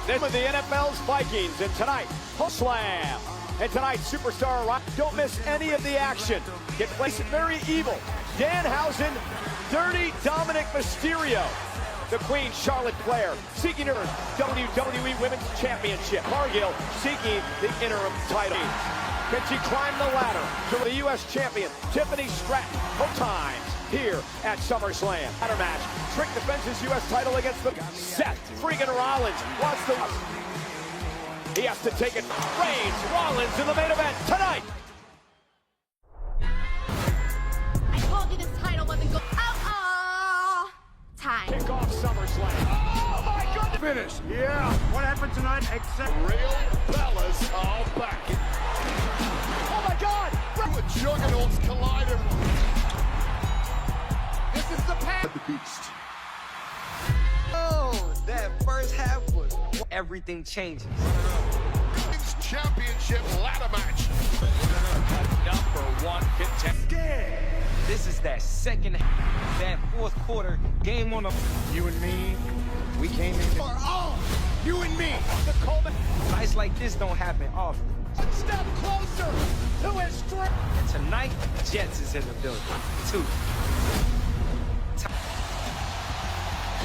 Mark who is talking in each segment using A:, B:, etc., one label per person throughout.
A: This is the NFL's Vikings, and tonight, Slam. And tonight, Superstar Rock. Don't miss any of the action. Get placed very evil. Danhausen, Dirty Dominic Mysterio. The Queen, Charlotte Flair, seeking her WWE Women's Championship. Cargill seeking the interim title. Can she climb the ladder to the U.S. champion, Tiffany Stratton, both times here at SummerSlam. Ladder match. Trick defends his U.S. title against the Seth freaking Rollins. Wants the... He has to take it. Reigns, Rollins in the main event tonight.
B: I told you this title wasn't going. Time.
A: Kick off SummerSlam. Oh my goodness!
C: Finish. Yeah. What happened tonight? Except
D: Real Bellas are back.
A: Oh my God!
D: Two juggernauts colliding.
A: This is the path.
D: The beast.
E: Oh, that first half was everything changes.
D: Women's Championship ladder match.
A: Number one contender.
E: This is that second half, that fourth quarter game on the.
C: you and me, we came in.
D: For all, you and me.
A: The Coleman.
E: Nights like this don't happen often.
A: Step closer to his strength.
E: And tonight, Jets is in the building, too.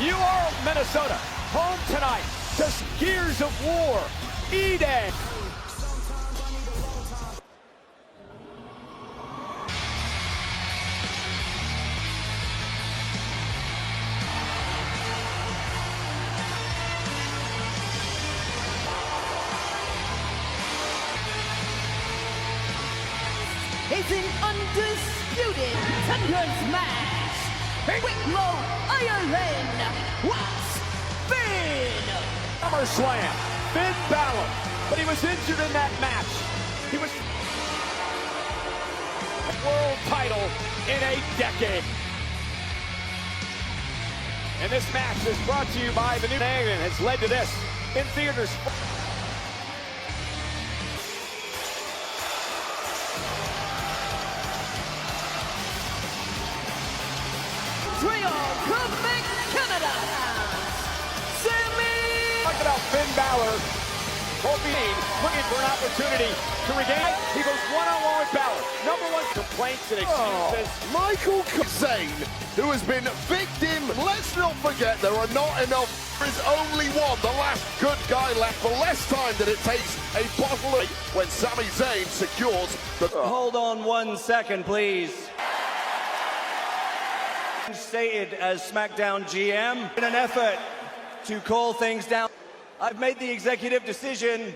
A: You are Minnesota, home tonight to Gears of War, E-Day.
B: It's an undisputed tenders match. Wicklow, Ireland, what's Finn?
A: SummerSlam, Finn Balor, but he was injured in that match. He was world title in a decade. And this match is brought to you by the new name and has led to this in theaters.
B: Trio Quebec, Canada. Sammy.
A: Talk about Finn Balor. Looking for an opportunity to regain. He goes one-on-one with Balor. Number one complaints and excuses.
D: Michael Zane, who has been victim. Let's not forget there are not enough. There is only one, the last good guy left, for less time than it takes a bottle of when Sami Zayn secures the.
F: Hold on 1 second, please. Stated as SmackDown GM in an effort to call things down. I've made the executive decision.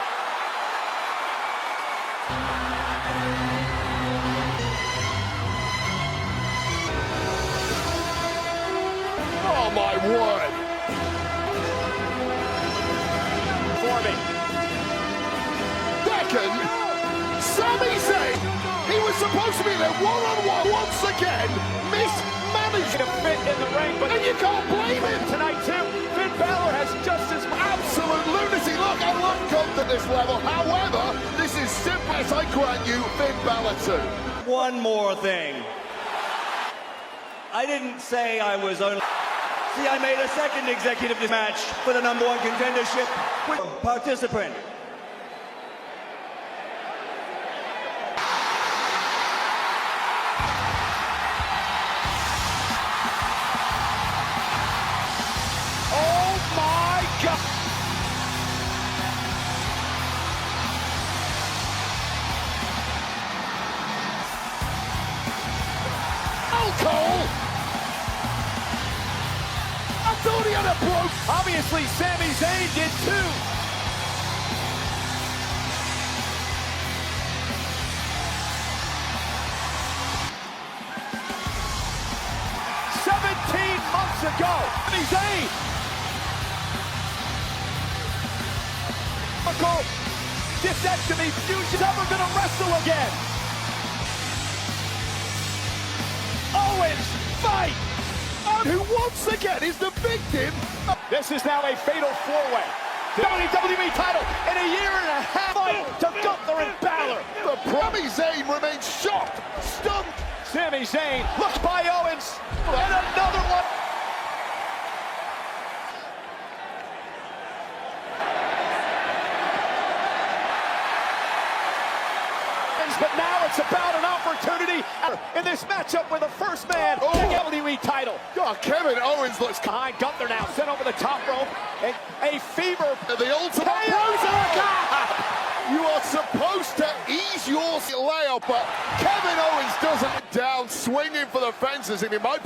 D: Oh my word!
A: Forming.
D: Second, Sami Zayn, he was supposed to be there one-on-one once again, mismanaged
A: To fit in the ring, but
D: and you can't blame him.
A: tonight too, Finn Balor has just as much.
D: Absolute lunacy. Look, I love Colt at this level. However, this is simple as I grant you, Finn Balor too.
F: One more thing. I didn't say I was only. See, I made a second executive match for the number one contendership with participant.
A: Oh my God!
D: Oh, Cole! I thought he had a broke.
A: Obviously, Sami Zayn did too. Months ago, Sami Zayn. Disectomy, Fusion's never gonna wrestle again. Owens, fight!
D: Who once again is the victim.
A: This is now a fatal four-way. WWE title in a year and a half fight to Gunther and Balor.
D: The Sami Zayn remains shocked, stunned.
A: Sami Zayn looks by Owens, and another one. in this matchup with the first man to the WWE title.
D: Oh, Kevin Owens looks
A: Behind Gunther now, sent over the top rope, and a fever.
D: the ultimate You are supposed to ease your layout, but Kevin Owens doesn't. Down, swinging for the fences, and he might.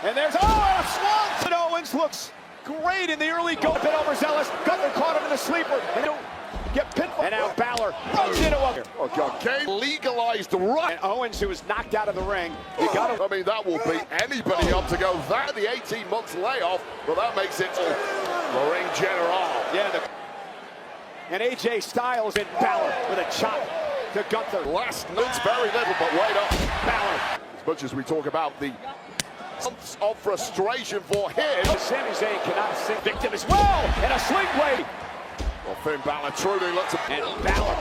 A: And there's, and a Swanson. Owens looks great in the early go. A bit overzealous. Gunther caught him in the sleeper. And he'll get pinned. And now Balor runs into him.
D: Oh, God, Kane legalized right.
A: And Owens, who was knocked out of the ring. You got to.
D: I mean, that will beat anybody up to go that the 18 months layoff, but that makes it the ring general.
A: Yeah, and AJ Styles and Balor with a chop to Gunther.
D: Last night's very little, but wait up. Balor. As much as we talk about the months of frustration for him.
A: Sami Zayn cannot sink victim as well. And a sling blade.
D: Well, Finn Balor truly looks.
A: And Balor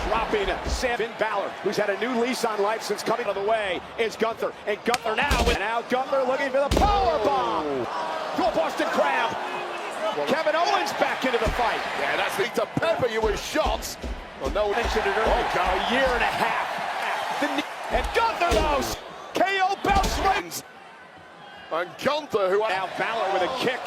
A: dropping Finn Balor, who's had a new lease on life since coming out of the way, is Gunther. And Gunther now. And now Gunther looking for the power bomb. To a Boston Crab. Kevin Owens back into the fight.
D: Yeah, that's the to pepper you with shots. Well, no
A: mentioned it earlier. A year and a half. And Gunther those. KO bounce rings.
D: And Gunther, who
A: now Balor with a kick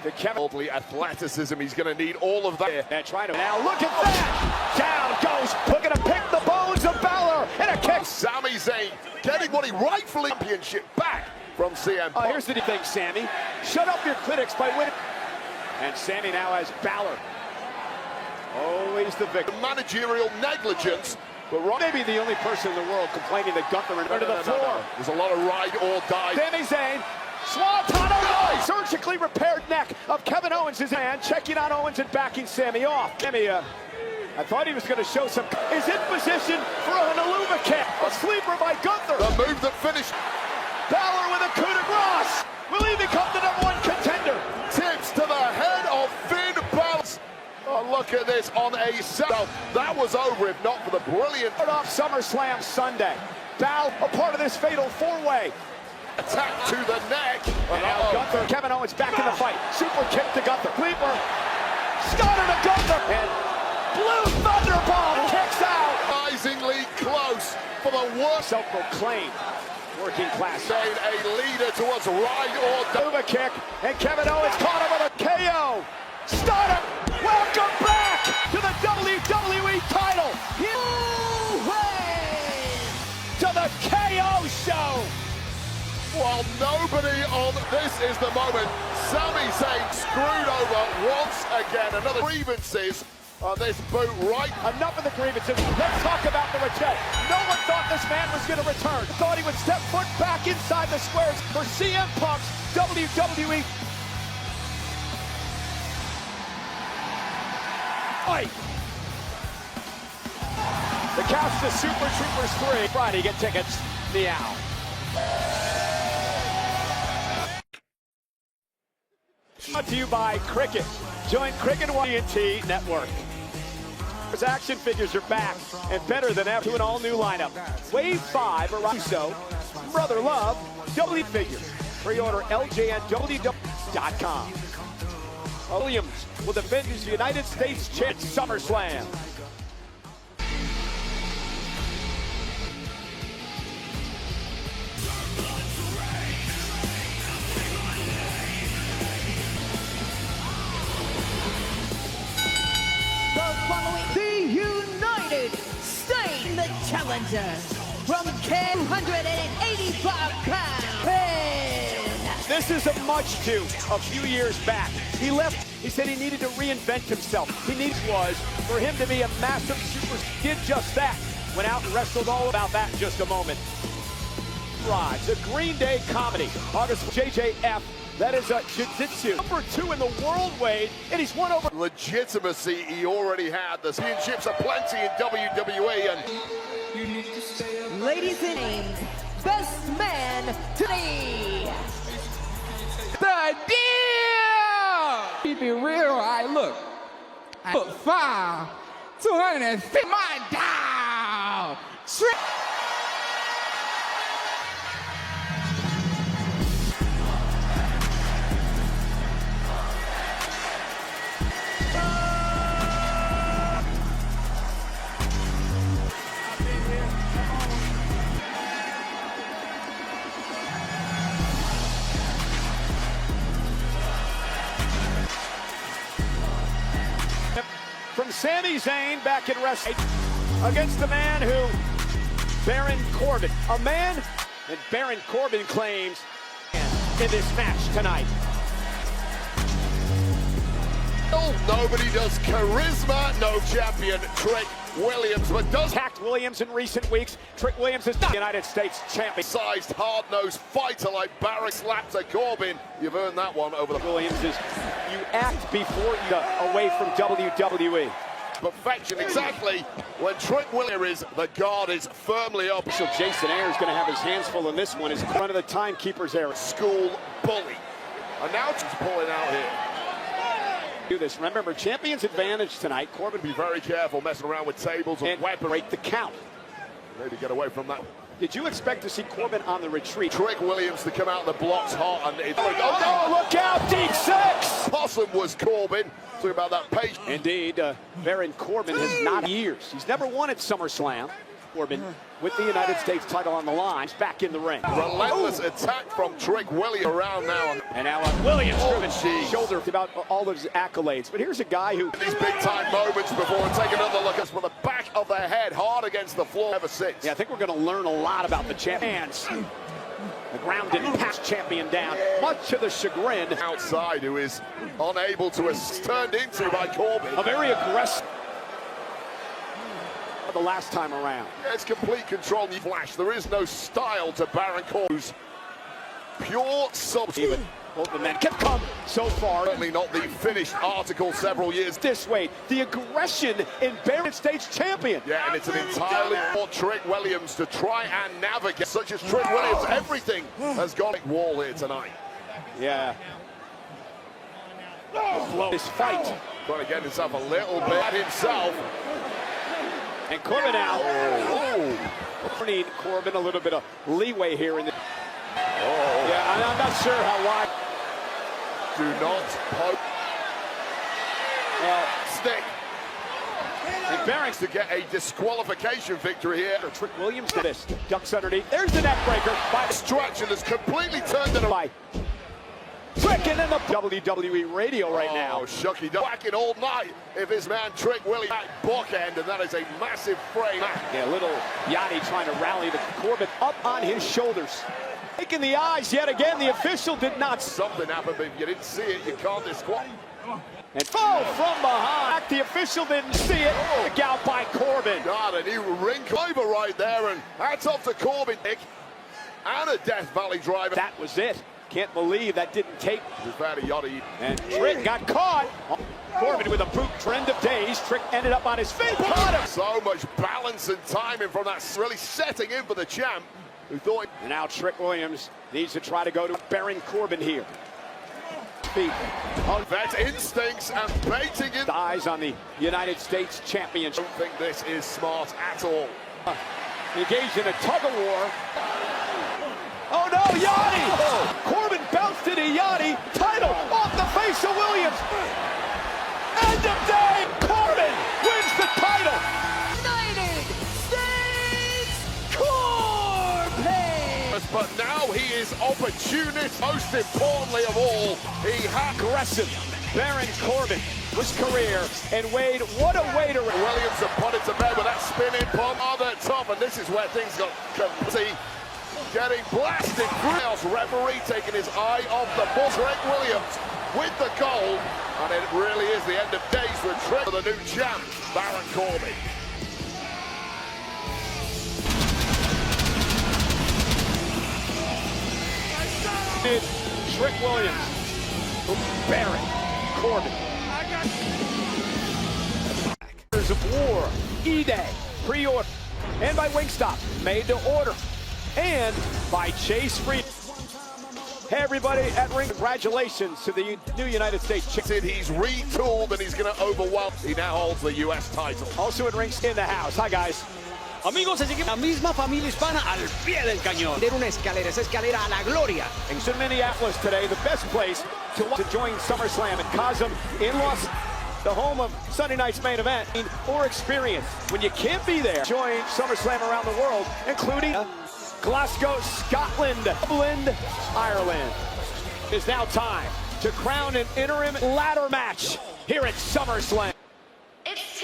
A: to Kevin.
D: Worldly athleticism, he's going to need all of that.
A: And trying to now look at that. Down goes. Looking to pick the bones of Balor. And a kick.
D: Sami Zayn getting what he rightfully championship back from CM Punk.
A: Here's the thing, Sammy. Shut up your critics by winning. And Sammy now has Balor. Always the victim.
D: Managerial negligence. But
A: maybe the only person in the world complaining that Gunther returned to the floor.
D: There's a lot of ride or die.
A: Sami Zayn. Swanton surgically repaired neck of Kevin Owens' hand. Checking on Owens and backing Sammy off. Sammy, I thought he was going to show some. Is in position for an Aluma kick. A sleeper by Gunther.
D: The move that finished.
A: Balor with a coup de grace. Will he become the #1 contender?
D: Tips to the head of Finn Balor. Oh, look at this on a set. That was over if not for the brilliant.
A: Off SummerSlam Sunday. Balor, a part of this fatal four-way.
D: Attack to the neck.
A: And now Gunther, Kevin Owens back in the fight. Super kick to Gunther. Sleeper. Starter to Gunther. And Blue Thunderbomb kicks out.
D: Surprisingly close for the worst.
A: Self-proclaimed working class.
D: Made a leader towards ride or die.
A: Aluma kick. And Kevin Owens caught him with a KO. Starter. Welcome back to the WWE title. To the KO show.
D: While nobody on this is the moment, Sami Zayn screwed over once again. Another grievances on this boot right.
A: Enough of the grievances. Let's talk about the return. No one thought this man was going to return. Thought he would step foot back inside the squares for CM Punk's WWE. Fight. The couch to Super Troopers 3. Friday, get tickets. Meow. Brought to you by Cricket. Join Cricket TNT Network. His action figures are back and better than ever to an all-new lineup. Wave 5 arrives so. Brother Love, W figures. Pre-order LJNWW.com. Williams will defend his United States champ SummerSlam.
B: The United States, the challenger from 285 pounds.
A: This is a much to a few years back. He left. He said he needed to reinvent himself. He needs was for him to be a massive super. Did just that. Went out and wrestled all about that in just a moment. Rides, a Green Day comedy. August JJF. That is a jiu-jitsu. Number 2 in the world, Wade, and he's won over.
D: Legitimacy he already had. The championships are plenty in WWE. And
B: ladies and gentlemen, best man today.
G: The deal! Keep it real, I look 5, 250, my dog.
A: Sami Zayn back in wrestling against the man who, Baron Corbin. A man that Baron Corbin claims in this match tonight.
D: Nobody does charisma, no champion Trick Williams, but does
A: Attacked Williams in recent weeks. Trick Williams is not United States champion.
D: sized, hard-nosed fighter like Baron slapped a Corbin. You've earned that one over the
A: Williams is, you act before you away from WWE.
D: perfection. Exactly when Trick Williams is, the guard is firmly up.
A: So Jason Ayers going to have his hands full in this one. Is front of the timekeeper's era.
D: School bully. And now she's pulling out here.
A: Do this. Remember, champion's advantage tonight. Corbin
D: Be very careful messing around with tables and weapons.
A: break the count.
D: Maybe get away from that.
A: Did you expect to see Corbin on the retreat?
D: Trick Williams to come out the blocks hot and it's
A: Oh, no, look out, deep six!
D: Possum was Corbin. Talking about that pace.
A: Indeed, Baron Corbin has not years. He's never won at SummerSlam. Corbin with the United States title on the line. He's back in the ring.
D: Relentless attack from Trick Williams around now.
A: And now Williams driven
D: geez.
A: shoulder about all of his accolades. But here's a guy who
D: These big-time moments before and take another look at from the back of the head, hard against the floor ever since.
A: Yeah, I think we're going to learn a lot about the champions. The ground didn't pass champion down, much to the chagrin.
D: Outside, who is unable to turned into by Corbin.
A: A very aggressive the last time around.
D: It's complete control and flash. There is no style to Baron Corbin's pure substance.
A: Even both the men kept come so far.
D: Certainly not the finished article several years.
A: This way, the aggression in Baron States champion.
D: Yeah, and it's an entirely for Trick Williams to try and navigate. Such as Trick Williams, everything has gone wall here tonight.
A: Yeah. This fight.
D: Trying to get himself a little bit at himself.
A: And Corbin out. Need Corbin a little bit of leeway here in the. Yeah, I'm not sure how wide.
D: Do not poke. Stick.
A: And Baron
D: To get a disqualification victory here.
A: Trick Williams to this. Ducks underneath. There's the neck breaker by
D: Distraction has completely turned it around.
A: by Trick, and then the WWE radio right now.
D: Oh, Shucky whacking all night if his man Trick Williams back bookend, and that is a massive frame.
A: Yeah, little Yachty trying to rally the Corbin up on his shoulders. Taking the eyes yet again. The official did not.
D: Something happened, but if you didn't see it, you can't disqualify.
A: And from behind. The official didn't see it. Kick out by Corbin.
D: God, a new ring over right there, and hats off to Corbin, Nick. And a Death Valley driver.
A: That was it. Can't believe that didn't take. And Trick got caught. Corbin with a boot trend of days. Trick ended up on his feet. Caught him.
D: So much balance and timing from that, really setting in for the champ, who thought.
A: And now Trick Williams needs to try to go to Baron Corbin here. Feet.
D: On vet instincts and baiting in.
A: Eyes on the United States Championship.
D: I don't think this is smart at all.
A: Engaged in a tug of war. Oh no, Yachty! Corbin bounced to the Yachty. Title off the face of Williams. End of day. Corbin wins the title.
B: United States Corbin!
D: But now he is opportunist. Most importantly of all, he had
A: Aggressive Baron Corbin, his career, and Wade, what a way to.
D: Williams have put it to bed with that spinning bomb on the top, and this is where things got complete. Getting blasted. Grills referee taking his eye off the ball. Trick Williams with the goal, and it really is the end of days for Trick, for the new champ, Baron Corbin.
A: Trick Williams, Baron Corbin. There's of War, E-Day, pre-order, and by Wingstop, made to order, and by Chase Freed. Hey everybody at Ring, congratulations to the new United States champion.
D: He's retooled and he's going to overwhelm. He now holds the U.S. title.
A: Also at Rings in the house. Hi guys.
H: Amigos, así que la misma familia hispana al pie del cañón. De una escalera, esa escalera a la gloria.
A: In Minneapolis today, the best place to join SummerSlam at Cosm in Los, the home of Sunday night's main event, or experience. When you can't be there, join SummerSlam around the world, including Glasgow, Scotland, Dublin, Ireland. It is now time to crown an interim ladder match here at SummerSlam.
I: It's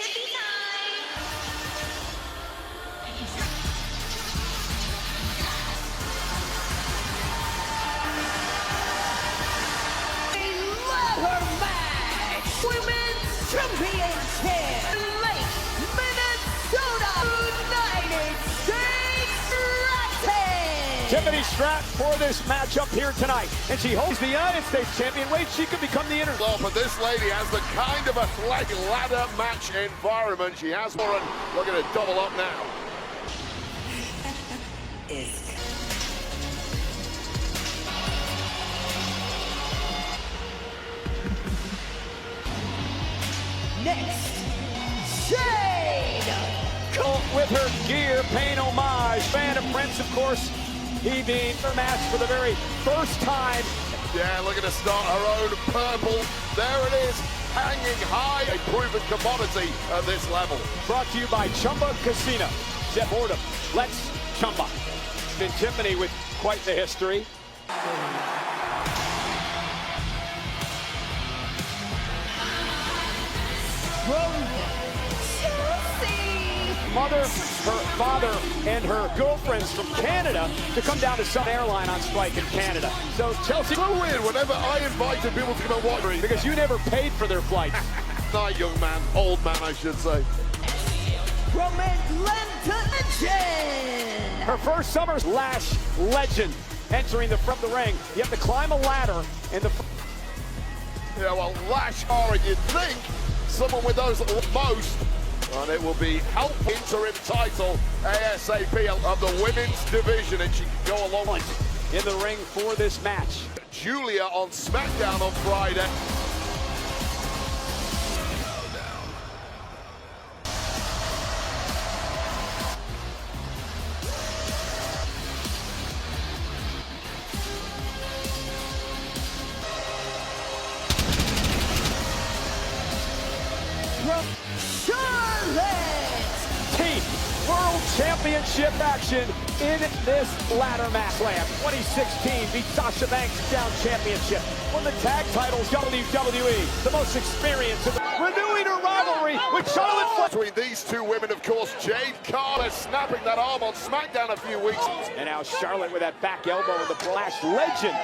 A: Tiffany Stratton for this matchup here tonight. And she holds the United States champion weight. She could become the
D: Well, but this lady has the kind of athletic ladder match environment. She has more, and we're going to double up now.
B: Next, Shane!
A: with her gear, paying homage. Fan of Prince, of course, he being her match for the very first time.
D: Yeah, looking to start her own purple. There it is, hanging high. A proven commodity at this level.
A: Brought to you by Chumba Casino. Jeff Fordham, let's Chumba. And Tiffany with quite the history. Mother, her father, and her girlfriends from Canada to come down to Sun Airline on strike in Canada. So Chelsea,
D: So weird, whenever I invited people to come and watch me.
A: because you never paid for their flights.
D: Not young man, old man, I should say.
B: From Atlanta, Legend!
A: Her first summer's Lash legend entering the front of the ring. You have to climb a ladder in the.
D: Yeah, well, Lash hard, you'd think someone with those most. And it will be helpful interim title ASAP of the women's division, and she can go along
A: In the ring for this match.
D: Julia on SmackDown on Friday.
B: From Charlotte!
A: Team World Championship action in this ladder match. Slam 2016 beat Sasha Banks down championship. Won the tag titles WWE. The most experienced of the renewing her rivalry with Charlotte Flair.
D: Between these two women, of course, Jade Carter snapping that arm on SmackDown a few weeks.
A: And now Charlotte with that back elbow with the Lash legend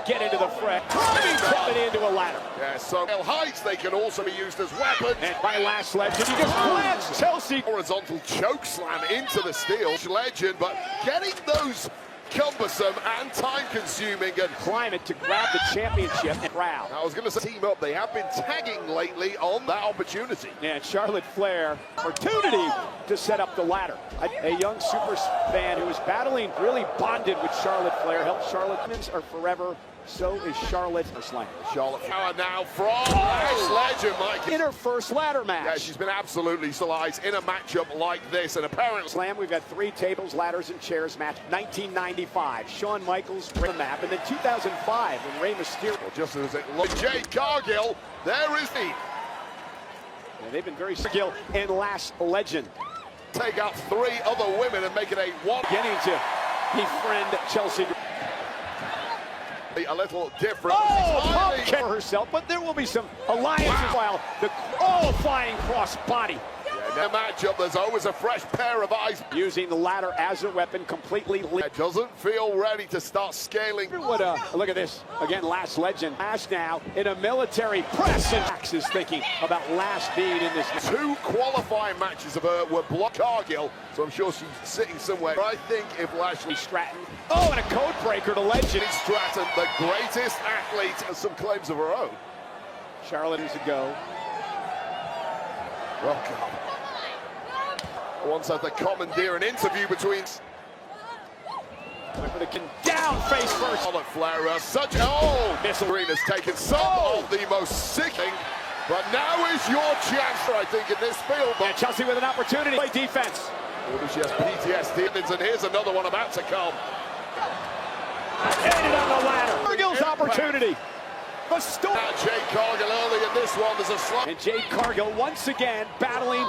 A: get into the fret. Tiffany into a ladder.
D: Yeah, so heights, they can also be used as weapons.
A: And by Lash legend, he just plants Chelsea.
D: Horizontal choke slam into the steel. Legend, but getting those cumbersome and time-consuming and
A: Climb it to grab the championship and proud.
D: I was going to say team up. They have been tagging lately on that opportunity.
A: And Charlotte Flair, opportunity to set up the ladder. A young super fan who is battling, really bonded with Charlotte Flair. Helped Charlotte. Women's are forever. So is Charlotte Slam.
D: Charlotte Flair now from Lash Legend, Mike.
A: In her first ladder match.
D: Yeah, she's been absolutely utilized in a matchup like this, and apparently
A: Slam, we've got 3 tables, ladders, and chairs match. 1995, Shawn Michaels ran the map, and then 2005 when Rey Mysterio.
D: just as it looked. Jade Cargill, there is the
A: And they've been very skill and Lash legend.
D: take out 3 other women and make it a one.
A: Getting to befriend Chelsea.
D: A little different.
A: Pump for herself, but there will be some alliances while the flying cross body.
D: In a matchup, there's always a fresh pair of eyes.
A: Using the ladder as a weapon, completely lit.
D: It doesn't feel ready to start scaling.
A: What look at this. Again, Lash legend. Lash now in a military press, and Max is thinking about Lash being in this.
D: 2 qualifying matches of her were blocked Cargill, so I'm sure she's sitting somewhere. But I think if Lashley
A: Stratton. Oh, and a code breaker to legend.
D: Stratton, the greatest athlete, has some claims of her own.
A: Charlotte is a go.
D: Welcome. Once had the commandeer an interview between
A: Went for the down face first.
D: Charlotte Flair. Missile Green has taken some of the most sickening, but now is your chance, I think, in this field.
A: And Chelsea with an opportunity. Play defense.
D: Maybe she has PTSD, and here's another one about to come.
A: Ended on the ladder. Cargill's opportunity. The storm.
D: Now Jade Cargill early in this one. There's a slump.
A: And Jade Cargill once again battling.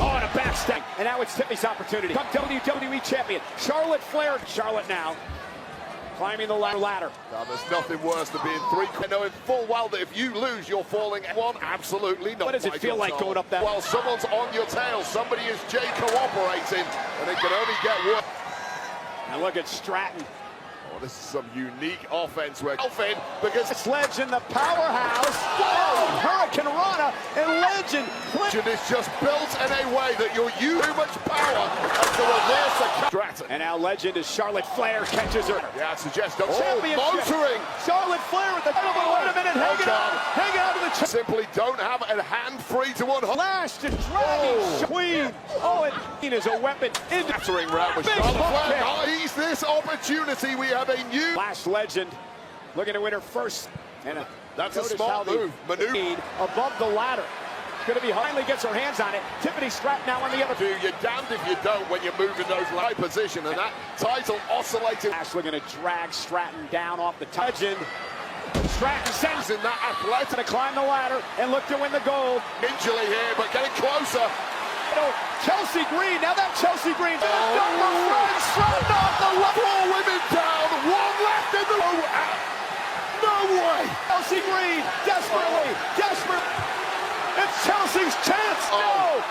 A: Oh, and a backstab. And now it's Tiffany's opportunity. Come WWE champion. Charlotte Flair. Charlotte now climbing the ladder.
D: Now, there's nothing worse than being 3. Knowing full well that if you lose, you're falling. One, absolutely not.
A: What does it feel like going up that?
D: Well, someone's on your tail. Somebody is Jade cooperating, and it can only get worse.
A: And look at Stratton.
D: Oh, this is some unique offense where Elfin, because
A: It's Legend, the powerhouse. Whoa! Hurricane Rana and Legend.
D: Legend is just built in a way that you'll use too much power as the reverse of Stratton.
A: And now Legend as Charlotte Flair catches her.
D: Yeah, I suggest
A: Championship.
D: motoring.
A: Charlotte Flair with the title, but wait a minute, hanging on to the
D: Simply don't have a hand free to one.
A: Flash and dragging Queen. Oh, and Queen is a weapon.
D: Battering round with
A: Big
D: Charlotte
A: hook
D: Flair.
A: kick.
D: Oh, he's this opportunity. We have a new.
A: Flash Legend looking to win her first. And
D: That's a
A: notice
D: smart
A: how the
D: move. Maneuver.
A: lead above the ladder. It's going to be finally gets her hands on it. Tiffany Stratton now on the other.
D: You're damned if you don't when you move in those high position, and that title oscillating.
A: Flash looking to drag Stratton down off the Legend. Stratton sends
D: In that athletic
A: to climb the ladder and look to win the gold.
D: injury here, but getting closer.
A: Chelsea Green, now that Chelsea Green. Number friend Stratton off the level.
D: 4 women down, 1 left in the row. No way.
A: Chelsea Green, desperate. It's Chelsea's chance. No.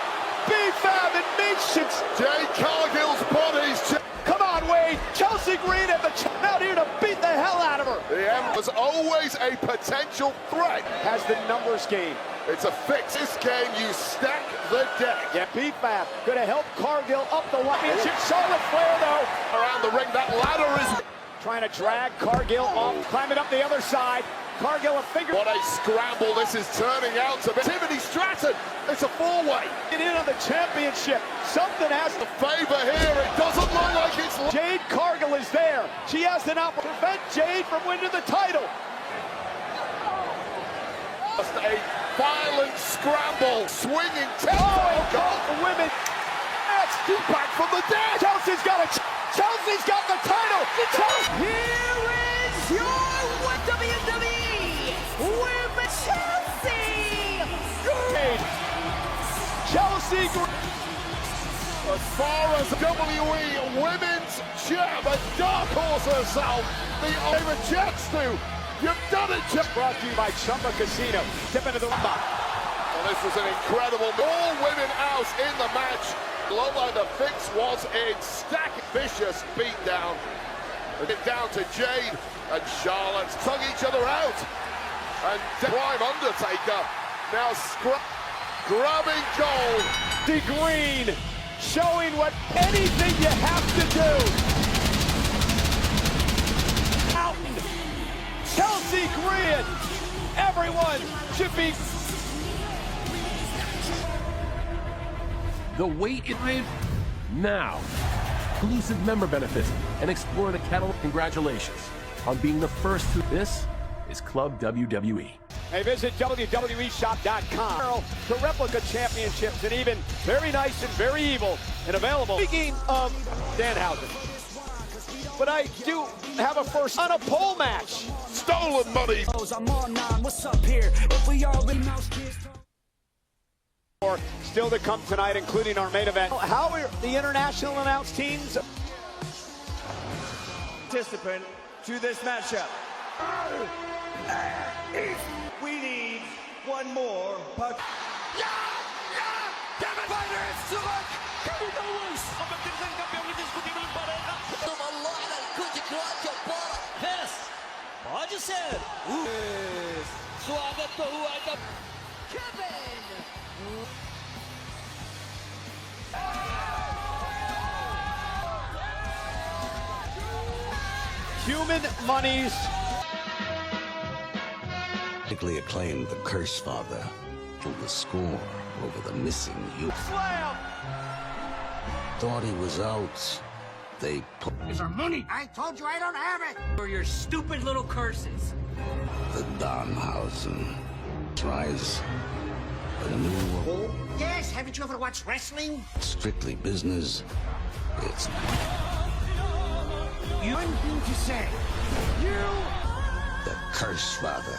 A: B-Fab and Meechins.
D: Jade Cargill's body's.
A: Come on, Wade. Chelsea Green at the out here to beat the hell out of her.
D: The M was always a potential threat.
A: Has the numbers game.
D: It's a fix. This game, you stack the deck.
A: Yeah, B-Fab going to help Cargill up the championship. Charlotte Flair, though.
D: Around the ring, that ladder is.
A: Trying to drag Cargill off, climbing up the other side. Cargill a finger.
D: What a scramble this is turning out to be. Tiffany Stratton, it's a 4-way.
A: Get in on the championship. Something has to.
D: Favor here, it doesn't look like it's.
A: Jade Cargill is there. She has an opportunity to prevent Jade from winning the title.
D: Just a violent scramble, swinging tempo.
A: Oh, and call for women. That's
D: Back from the dead.
A: Chelsea's got the title.
B: Here is your WWE Women's Chelsea
A: Green. Chelsea Green.
D: As far as WWE Women's Champ, a dark horse herself, the Oliver Jets do. You've done it, Jeff.
A: Brought to you by Chumba Casino. Tip into the rumba.
D: Well, this was an incredible. All women out in the match. Lola, the fix was in stack. Vicious beatdown. It down to Jade and Charlotte. Tung each other out. And Prime Undertaker now grabbing gold.
A: The Green showing what anything you have to do. Mountain. Chelsea Green. Everyone should be.
I: The wait is now. Exclusive member benefits and explore the catalog. Congratulations on being the first to. This is Club WWE.
A: Hey, visit WWEshop.com to replica championships and even very nice and very evil and available. Speaking of Danhausen, but I do have a first on a pole match.
D: Stolen money.
J: I'm on 9. What's up here? If we already know kids.
A: Still to come tonight, including our main event. How are the international announced teams?
F: Participant to this matchup. We need one more.
J: Pode ser.
B: Kevin.
A: Human monies.
K: Critically acclaimed the Curse Father pulled the score over the missing youth.
A: Slam.
K: Thought he was out. They put
J: Is our money? I told you I don't have it. For your stupid little curses.
K: the Danhausen. Tries a new
J: Yes, haven't you ever watched wrestling?
K: strictly business. It's
J: You one thing to say. You.
K: the Curse Father.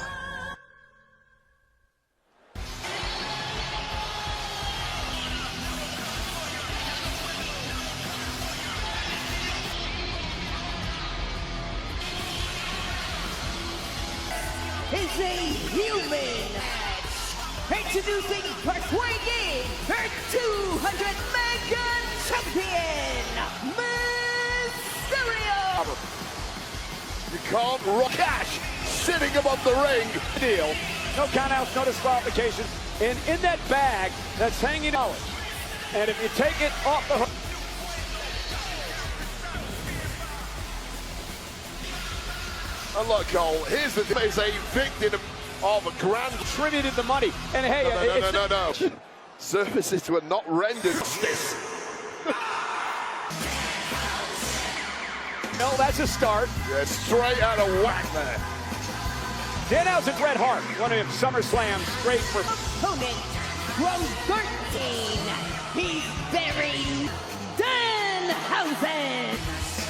B: Is a human match. Introducing first weighing in her 200 mega champion, Mysterio.
D: can't rock. Cash sitting above the ring.
A: Deal. No countouts, no disqualifications. And in that bag that's hanging out. And if you take it off the hook.
D: And look, Cole, here's the thing. Is a victim of a grand
A: Contributed the money. And hey,
D: no. Services were not rendered. This.
A: No, that's a start.
D: Yeah, straight out of whack there.
A: Danhausen, Bret Hart, one of SummerSlam's great for
B: Opponent, row 13. He's buried Danhausen.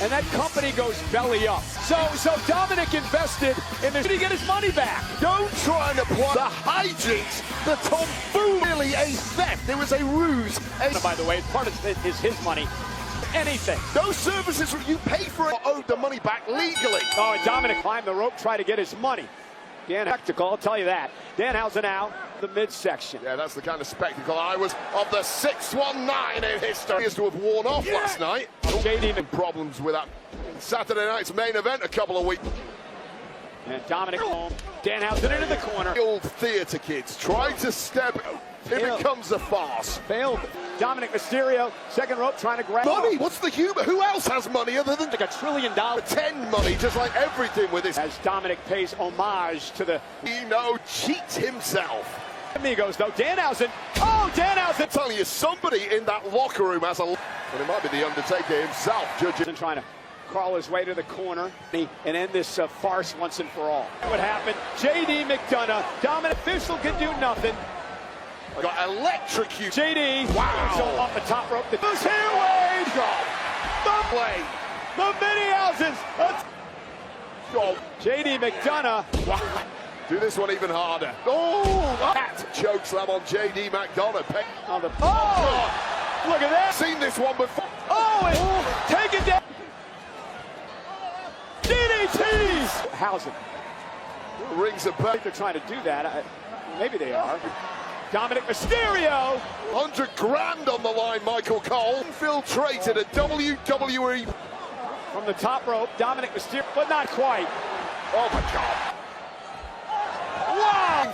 A: and that company goes belly up. So Dominic invested in this. Did he get his money back?
D: Don't try and apply the hijinks, the tomfoolery, a theft. It was a ruse.
A: By the way, part of it is his money. Anything.
D: Those services you pay for it owed the money back legally.
A: Oh, and Dominic climbed the rope, tried to get his money. Dan, spectacle, I'll tell you that. Danhausen out the midsection.
D: Yeah, that's the kind of spectacle I was of the 619 in history. Appears to have worn off last night. JD problems with that Saturday night's main event a couple of weeks.
A: And Dominic home. Danhausen into the corner.
D: The old theater kids tried to step. It becomes a farce.
A: Failed. Dominic Mysterio, second rope, trying to grab
D: money. What's the humor? Who else has money other than
A: like $1 trillion?
D: 10 money, just like everything with this.
A: As Dominic pays homage to the
D: cheats himself.
A: Amigos though, Danhausen. Oh, Danhausen!
D: I'm telling you, somebody in that locker room has a. And it might be the Undertaker himself, judging.
A: And trying to crawl his way to the corner and end this farce once and for all. What happened? JD McDonough, dominant official can do nothing.
D: Got electrocuted.
A: JD.
D: Wow.
A: So off the top rope. The here, Wade.
D: The Wade.
A: The mini-houses. JD McDonough.
D: Wow. Do this one even harder. Oh, that chokeslam on JD McDonough.
A: On the look at that.
D: Seen this one before.
A: Oh, and take it down. DDTs. Hausen.
D: Rings a bell.
A: They're trying to do that. Maybe they are. Dominic Mysterio.
D: 100 grand on the line, Michael Cole. Infiltrated a WWE.
A: From the top rope, Dominic Mysterio, but not quite.
D: Oh my God. Wow!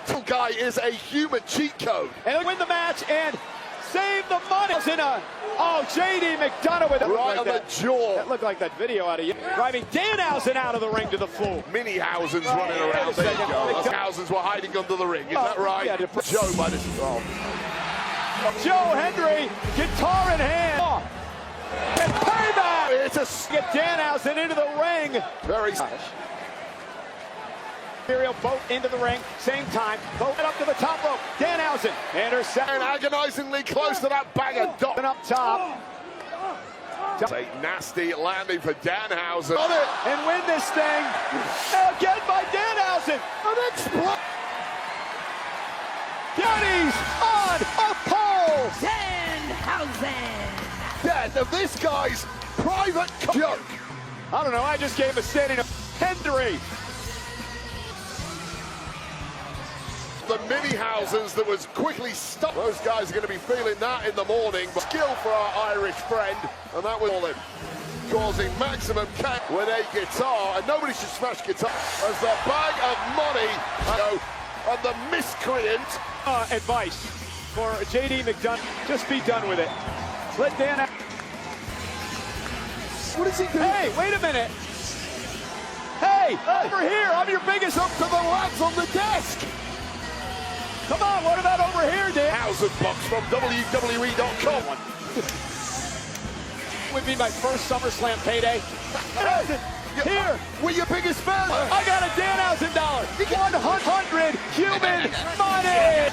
D: For guy is a human cheat code.
A: And they'll win the match and save the money. In a, JD McDonough with
D: right on the jaw.
A: That looked like that video out of you. Driving Danhausen out of the ring to the floor.
D: Mini-Hausen's running around. There you go. Hausens were hiding under the ring. Is that right?
A: Yeah,
D: Joe by this.
A: Joe Hendry, guitar in hand. And payback.
D: It's a
A: get Danhausen into the ring.
D: Very.
A: Mysterio both into the ring, same time, both up to the top rope. Danhausen intercept.
D: And agonizingly close to that bag of dot.
A: And up top.
D: It's a nasty landing for Danhausen.
A: On it and win this thing. Again by Danhausen.
D: An explosion.
A: Daddy's on a pole.
B: Danhausen.
D: Death of this guy's private joke.
A: I don't know, I just gave a standing Hendry.
D: The mini-Hausens that was quickly stopped. Those guys are going to be feeling that in the morning. But skill for our Irish friend, and that was all him. Causing maximum chaos with a guitar, and nobody should smash guitar. As the bag of money, and the miscreant.
A: Advice for JD McDonough, just be done with it. Let Dan.
D: What is he doing?
A: Hey, wait a minute. Hey, over here, I'm your biggest
D: up to the lads on the desk.
A: Come on, what about over here, Dan?
D: $1,000 from WWE.com.
A: Would be my first SummerSlam payday. Here,
D: we're your biggest fan.
A: I got a Danhausen dollar. 100 human money.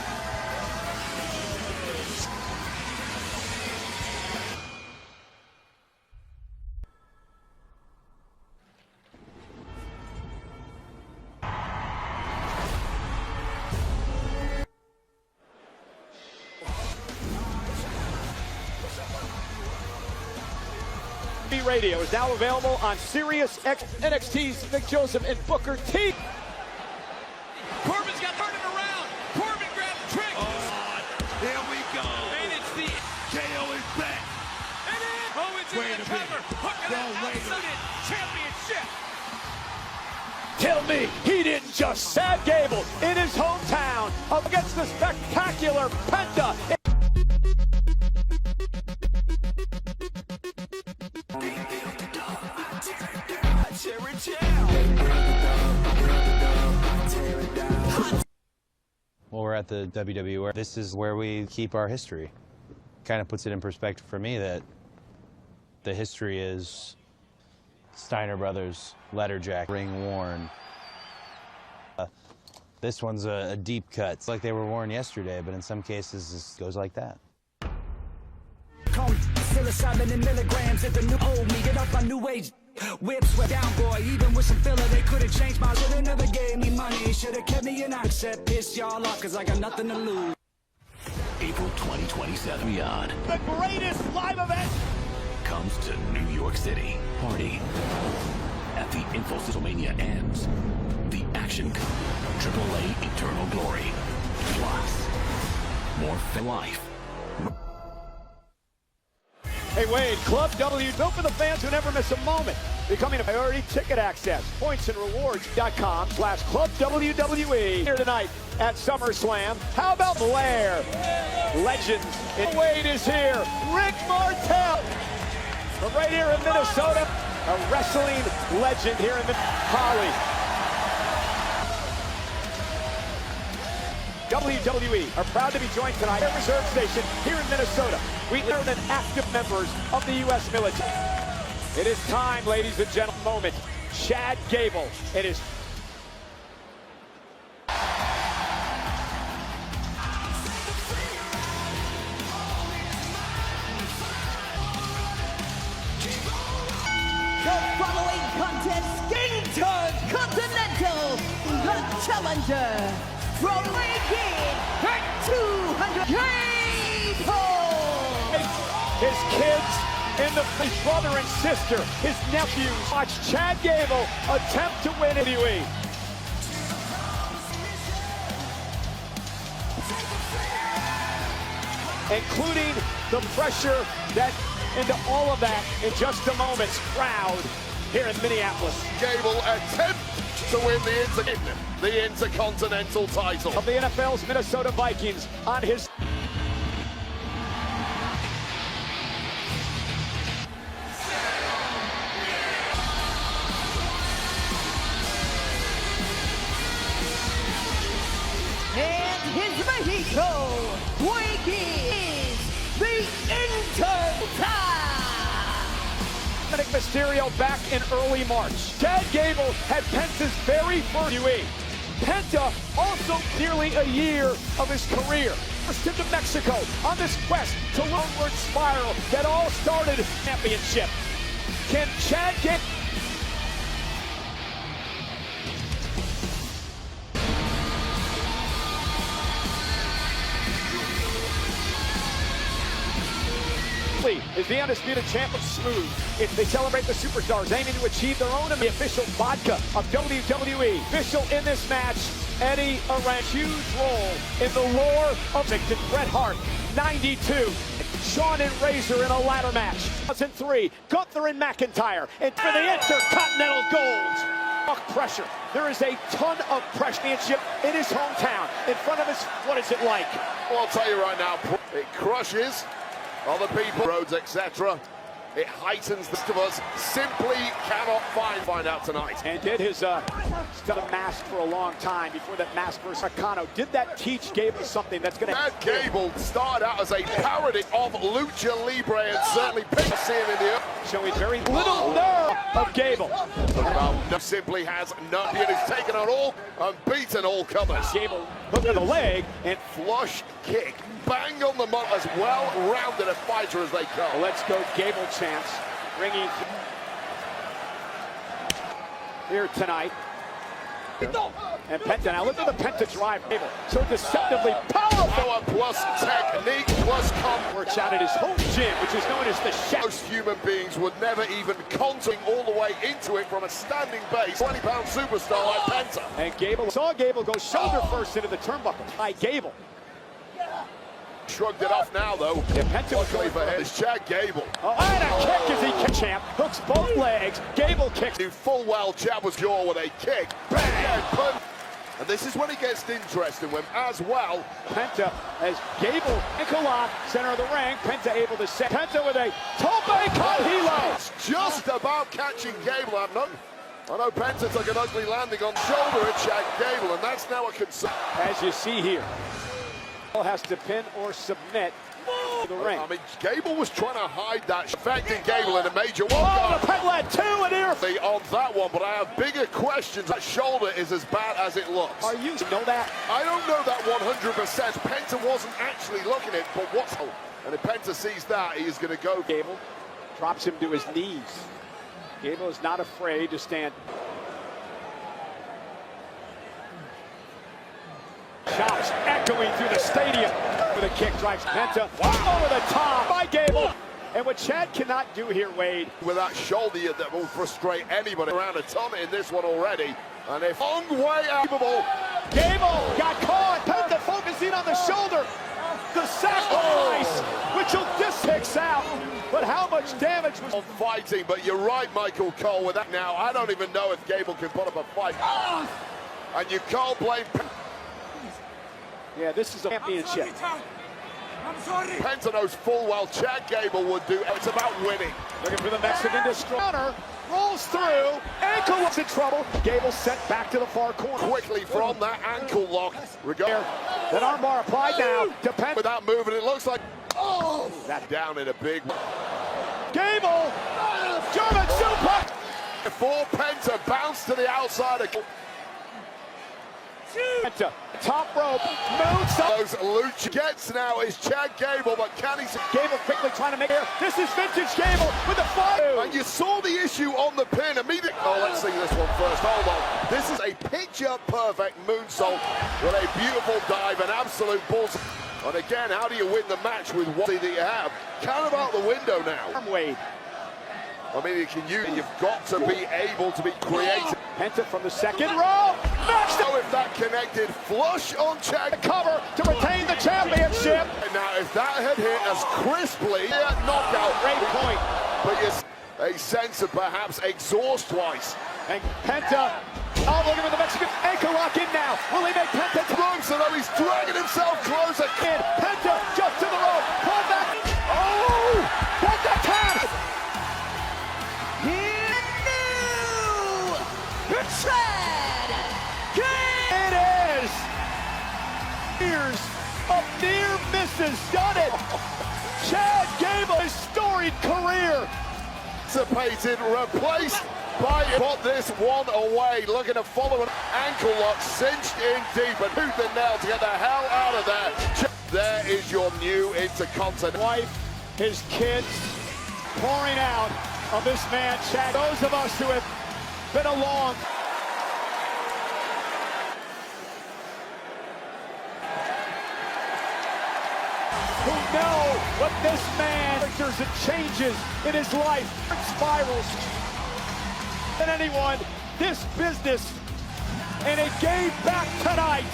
A: Radio is now available on Sirius X. NXT's Nick Joseph and Booker T.
J: Corbin's got turning around. Corbin grabbed the trick.
K: Here we go.
J: And it's the
K: KO is back.
J: And then Owens in the cover. Hooking up Absolute Championship.
A: Tell me he didn't just Chad Gable in his hometown up against the spectacular Penta.
L: Well, we're at the WWE. This is where we keep our history. Kind of puts it in perspective for me that the history is Steiner Brothers, Letterjack, ring worn. This one's a deep cut. It's like they were worn yesterday, but in some cases it goes like that.
H: Psilocybin in milligrams at the new old me. Get off my new age whips went down, boy. Even with some filler, they couldn't change my. Shoulda never gave me money. Shoulda kept me in. I said piss y'all off, cause I got nothing to lose.
M: April 2027 Beyond.
A: The greatest live event
M: comes to New York City. Party at the Infosysmania ends. The action AAA Eternal Glory. Plus, more for life.
A: Hey Wade, Club W, built for the fans who never miss a moment. Becoming a priority ticket access. Pointsandrewards.com/Club WWE. Here tonight at SummerSlam. How about Blair? Legend. Wade is here. Rick Martel. From right here in Minnesota. A wrestling legend here in Holly. WWE are proud to be joined tonight at Reserve Station here in Minnesota. We learn than active members of the U.S. military. It is time, ladies and gentlemen, moment. Chad Gable. It is.
B: The following contest, Intercontinental, the challenger from Wicked at 200 Gable.
A: His kids and his brother and sister, his nephews, watch Chad Gable attempt to win WWE. Including the pressure that into all of that in just a moment's crowd here in Minneapolis.
D: Gable attempt to win the Intercontinental title
A: of the NFL's Minnesota Vikings on his.
B: And his vehicle, Wicked, the Intercontinental.
A: Dominic Mysterio back in early March. Chad Gable had Penta's very first WWE. Penta also nearly a year of his career. First to Mexico on this quest to onward spiral that all started a championship. Can Chad Gable? Is the undisputed champ of smooth. They celebrate the superstars aiming to achieve their own. The official vodka of WWE. Official in this match, Eddie Arran. Huge role in the lore of Victor Bret Hart, 92. Shawn and Razor in a ladder match. 2003, Gunther and McIntyre. And for the Intercontinental Gold. Pressure. There is a ton of pressure in his hometown. In front of his, what is it like?
D: Well, I'll tell you right now, it crushes other people, roads, etc. It heightens the rest of us. Simply cannot find out tonight.
A: And did his done a mask for a long time before that mask versus Nakano. Did that teach Gable something that's going to?
D: Chad Gable started out as a parody of Lucha Libre and certainly picked him in the earth.
A: Showing very little nerve of Gable.
D: Simply has no. He has taken on all and beaten all comers.
A: Gable hook to the leg and
D: flush kick. Bang on the mark, as well-rounded a fighter as they come.
A: Let's go Gable chance. Ringing here tonight. And Penta, now look at the Penta drive. Gable, so deceptively powerful.
D: Power plus technique plus comfort.
A: Works out at his home gym, which is known as the Shack.
D: Most human beings would never even contouring all the way into it from a standing base. 20-pound superstar like Penta.
A: And Gable saw Gable go shoulder first into the turnbuckle. By Gable.
D: shrugged it off now, though.
A: Yeah, Penta was
D: Luckily for him, it's Chad Gable.
A: Oh, and a kick as he kicks champ. Hooks both legs. Gable kicks.
D: Knew full well Chad was jaw with a kick. Bang! And this is when it gets interesting, when as well,
A: Penta as Gable ankle lock, center of the ring. Penta able to set. Penta with a tope con hilo.
D: it's just about catching Gable. I know Penta took an ugly landing on shoulder at Chad Gable, and that's now a concern.
A: As you see here, has to pin or submit to the ring.
D: I mean, Gable was trying to hide that, affecting Gable in a major one.
A: Oh, the Petlet 2 and here.
D: On that one, but I have bigger questions. That shoulder is as bad as it looks.
A: Are you know that?
D: I don't know that 100%. Penta wasn't actually looking at it, but what's... And if Penta sees that, he is going to go.
A: Gable drops him to his knees. Gable is not afraid to stand. Chops echoing through the stadium with a kick, drives Penta over the top by Gable. And what Chad cannot do here, Wade,
D: with that shoulder that will frustrate anybody around a ton in this one already. And if long way capable,
A: Gable got caught. Penta focusing on the shoulder. The sacrifice, which will just picks out. But how much damage was
D: fighting? But you're right, Michael Cole, with that now. I don't even know if Gable can put up a fight. And you can't blame.
A: Yeah, this is a championship.
J: I'm sorry.
D: Penta knows full well Chad Gable would do. It's about winning.
A: Looking for the Mexican destroyer. Rolls through. Ankle looks in trouble. Gable sent back to the far corner.
D: Quickly from that ankle lock.
A: That armbar applied now to Penta.
D: Without moving, it looks like... Oh! That down in a big...
A: Gable! German suplex!
D: Before Penta bounced to the outside.
A: Penta, top rope, moonsault.
D: Those lucha gets now is Chad Gable, but can he...
A: Gable quickly trying to make it. This is vintage Gable with the fire.
D: And you saw the issue on the pin immediately. Oh, let's see this one first. Hold on. This is a picture-perfect moonsault with a beautiful dive, an absolute balls. And again, how do you win the match with what that you have? Kind of out the window now.
A: Wade.
D: I mean, you've got to be able to be creative.
A: Penta from the second row.
D: So if that connected flush on Chad,
A: cover to retain the championship.
D: And now if that had hit as crisply, knockout.
A: Great point.
D: But yes, a sense of perhaps exhaust twice.
A: And Penta, oh, look at the Mexican ankle lock in now. Will he make Penta
D: wrong? So now he's dragging himself closer.
A: And Penta just to the rope. Pull back. Oh, Penta taps.
B: Chad Gable!
A: It is! Years of near misses done it! Chad Gable, his storied career!
D: Anticipated, replaced by put this one away, looking to follow an ankle lock, cinched in deep and tooth and nail to get the hell out of there. There is your new Intercontinental.
A: Wife, his kids, pouring out of this man, Chad. Those of us who have been along. Who know what this man characters and changes in his life, spirals than anyone, this business, and it gave back tonight.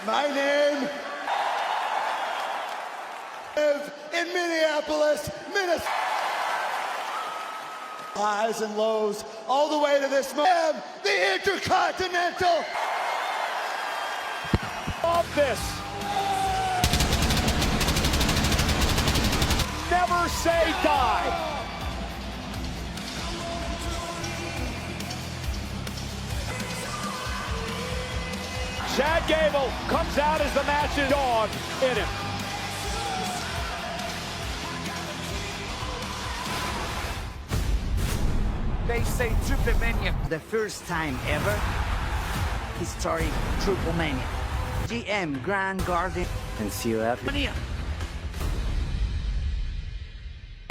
N: My name is in Minneapolis, Minnesota. Highs and lows, all the way to this moment. The Intercontinental.
A: Of this. Never say die. Chad Gable comes out as the match's dog in him.
J: They say Triple Mania. The first time ever. Historic Triple Mania. GM Grand Garden and COF Mania.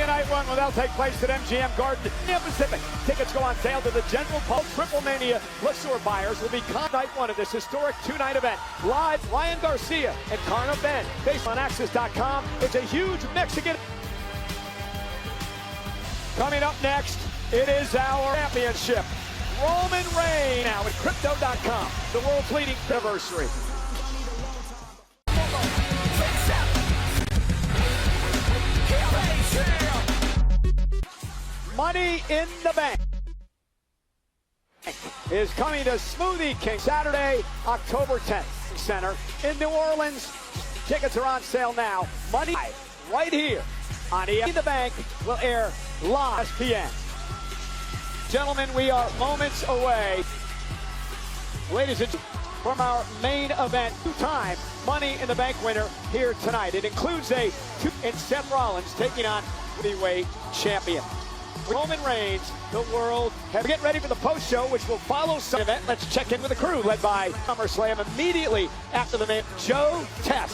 A: Night one will take place at MGM Garden in Pacific. Tickets go on sale to the general public. Triple Mania Luxor buyers will be night one of this historic two-night event. Live, Ryan Garcia and Karna Ben. Based on Access.com, it's a huge Mexican. Coming up next, it is our championship. Roman Reigns now at Crypto.com, the world's leading anniversary. Money in the Bank is coming to Smoothie King Saturday, October 10th. Center in New Orleans. Tickets are on sale now. Money right here on ESPN. The Bank will air live ESPN. Gentlemen, we are moments away. Ladies and gentlemen, from our main event, two-time Money in the Bank winner here tonight. It includes and Seth Rollins taking on heavyweight champion Roman Reigns, the world. Get ready for the post show, which will follow some event. Let's check in with the crew, led by SummerSlam immediately after the main. Joe Tess.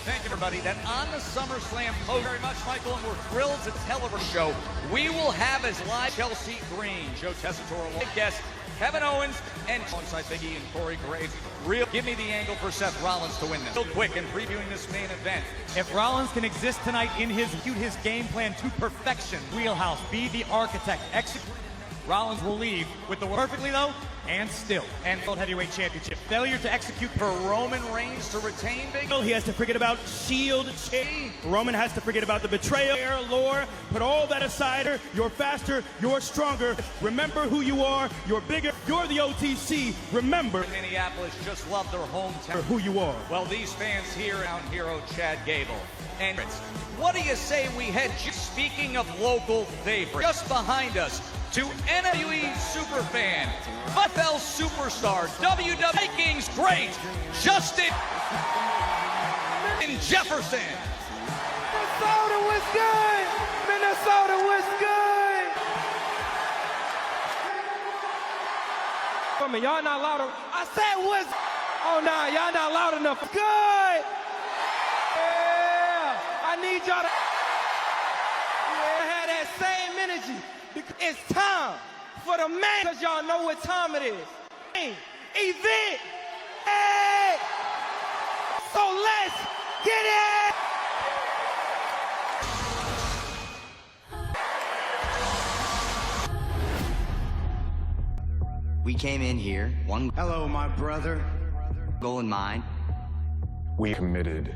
O: Thank you, everybody. That on the SummerSlam post. Very much, Michael, and we're thrilled to tell our show. We will have as live Chelsea Green, Joe Tessitore, guest Kevin Owens, and alongside Big E and Corey Graves. Give me the angle for Seth Rollins to win this. Real quick in previewing this main event.
P: If Rollins can exist tonight in his game plan to perfection, wheelhouse, be the architect, execute. Rollins will leave with the perfectly though, and still, and World Heavyweight Championship. Failure to execute
O: for Roman Reigns to retain Big E.
P: He has to forget about Shield. Roman has to forget about the betrayal, lore. Put all that aside. You're faster. You're stronger. Remember who you are. You're bigger. You're the OTC. Remember.
O: Minneapolis just love their hometown.
P: Who you are.
O: Well, these fans here around hero Chad Gable. And what do you say we head, speaking of local favorites, just behind us, to NWE Superfan, NFL Superstar, WWE Vikings great, Justin Jefferson.
Q: Minnesota was good. Minnesota was good. Y'all not loud. I said was. Oh, nah, y'all not loud enough. Good. Yeah. I need y'all to. Have that same energy. It's time for the man, because y'all know what time it is. Event. Hey. So let's get it.
J: We came in here,
C: Hello, my brother.
J: goal in mind.
R: We committed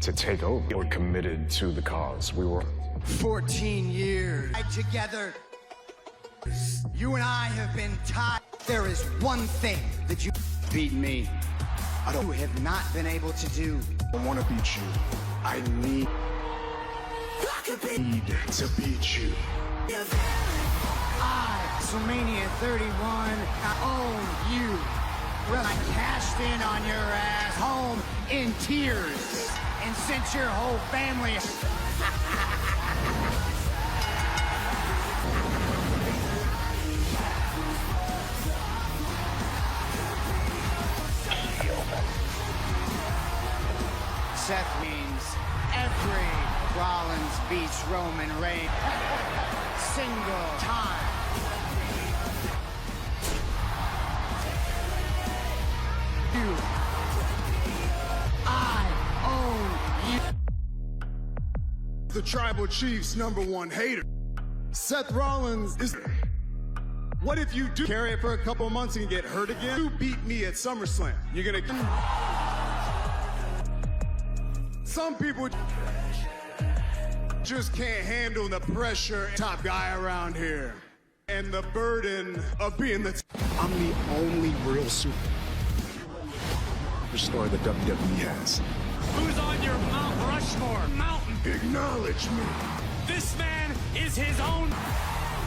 R: to take over. We were committed to the cause. We were
N: 14 years together. You and I have been tied. There is one thing that you beat me. You have not been able to do.
R: I want to beat you. I need to beat you.
N: WrestleMania 31, I own you. I cashed in on your ass home in tears and sent your whole family. Seth means every Rollins beats Roman Reigns. Single time. I own you.
R: The Tribal Chief's #1 hater. Seth Rollins is... What if you do carry it for a couple months and get hurt again? You beat me at SummerSlam. You're gonna... Some people just can't handle the pressure. Top guy around here. And the burden of being the... I'm the only real superstar that WWE has.
P: Who's on your Mount Rushmore? Mountain.
R: Acknowledge me.
P: This man is his own.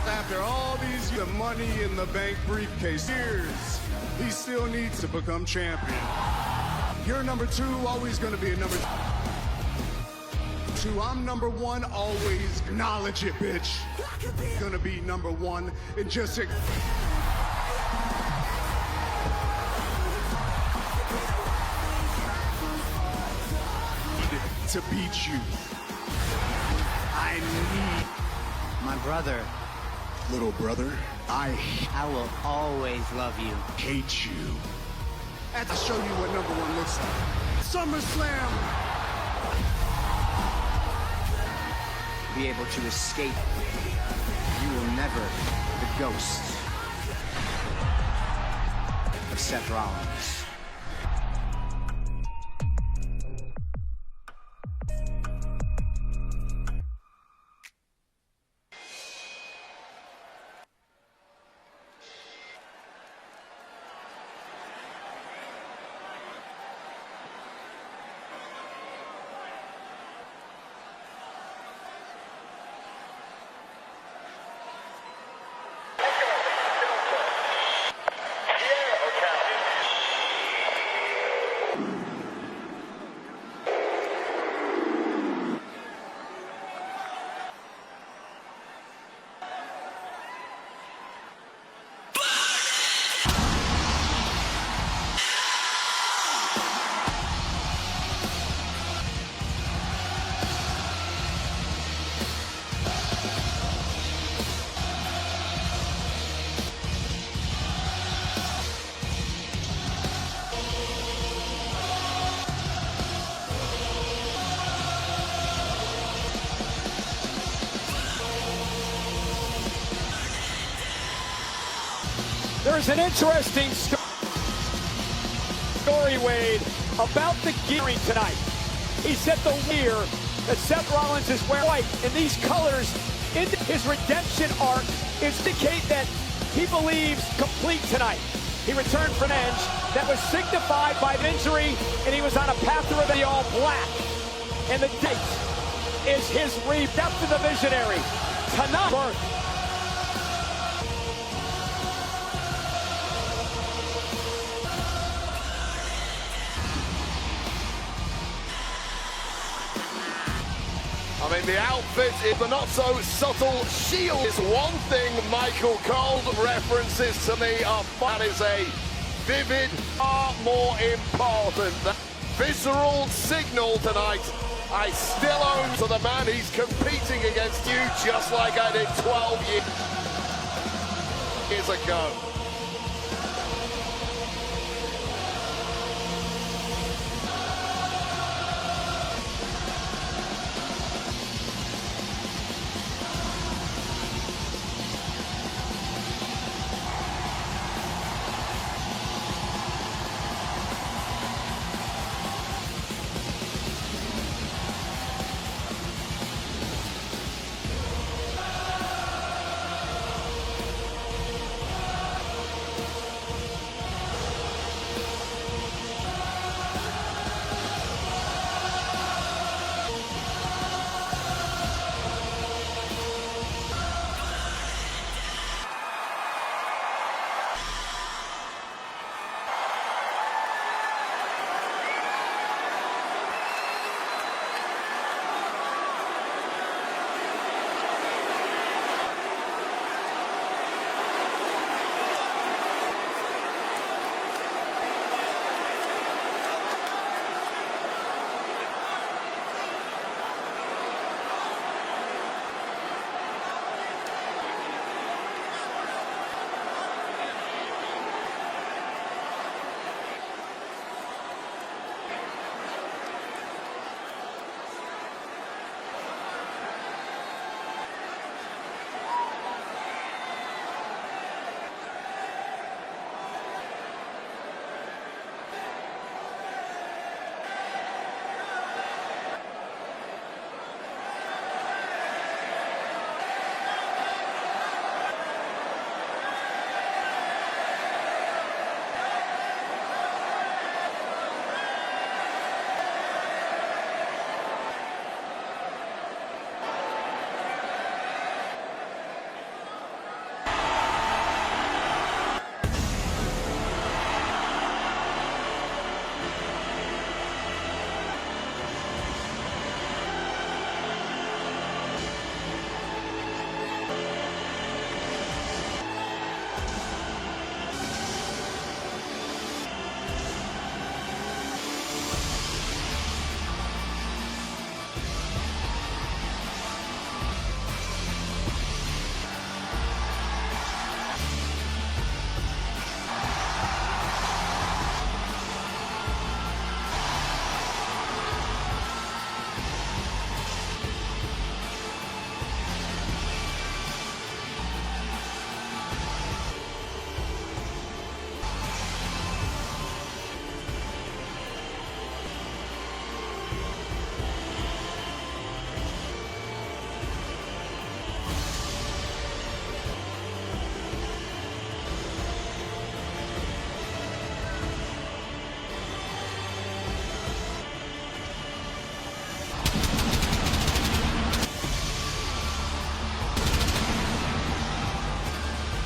R: After all these the money in the bank briefcase years, he still needs to become champion. You're number 2, always gonna be a number 2. I'm number 1, always acknowledge it, bitch. Gonna be number 1 and just to beat you. I need
N: My brother.
R: Little brother,
N: I will always love you.
R: hate you. I'll show you what #1 looks like. SummerSlam!
N: Be able to escape. You will never the ghost of Seth Rollins.
A: There's an interesting story, Wade, about the gearing tonight. He said the gear that Seth Rollins is wearing white in these colors in his redemption arc indicate that he believes complete tonight. He returned for an edge that was signified by an injury, and he was on a path to the all black. And the date is his depth to the visionary. Tonight.
D: I mean, the outfit, the not-so-subtle shield is one thing Michael Cole references to me. That is a vivid, far more important, visceral signal tonight. I still own to the man he's competing against you just like I did 12 years ago.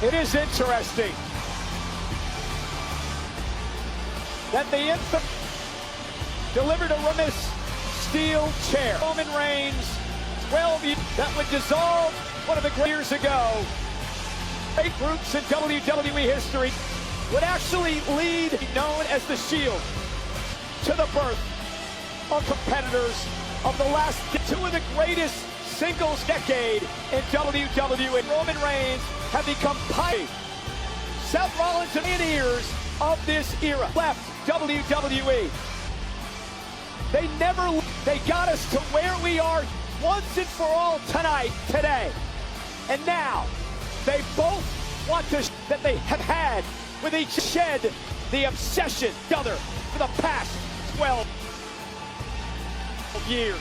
A: It is interesting that the infant delivered a Roman steel chair. Roman Reigns, 12 years, that would dissolve one of the great years ago. Great groups in WWE history would actually lead, known as the Shield, to the birth of competitors of the last two of the greatest singles decade in WWE. Roman Reigns have become pioneers. Seth Rollins and pioneers of this era left WWE. They got us to where we are once and for all tonight, today. And now, they both want to that they have had with each shed the obsession together for the past 12 years.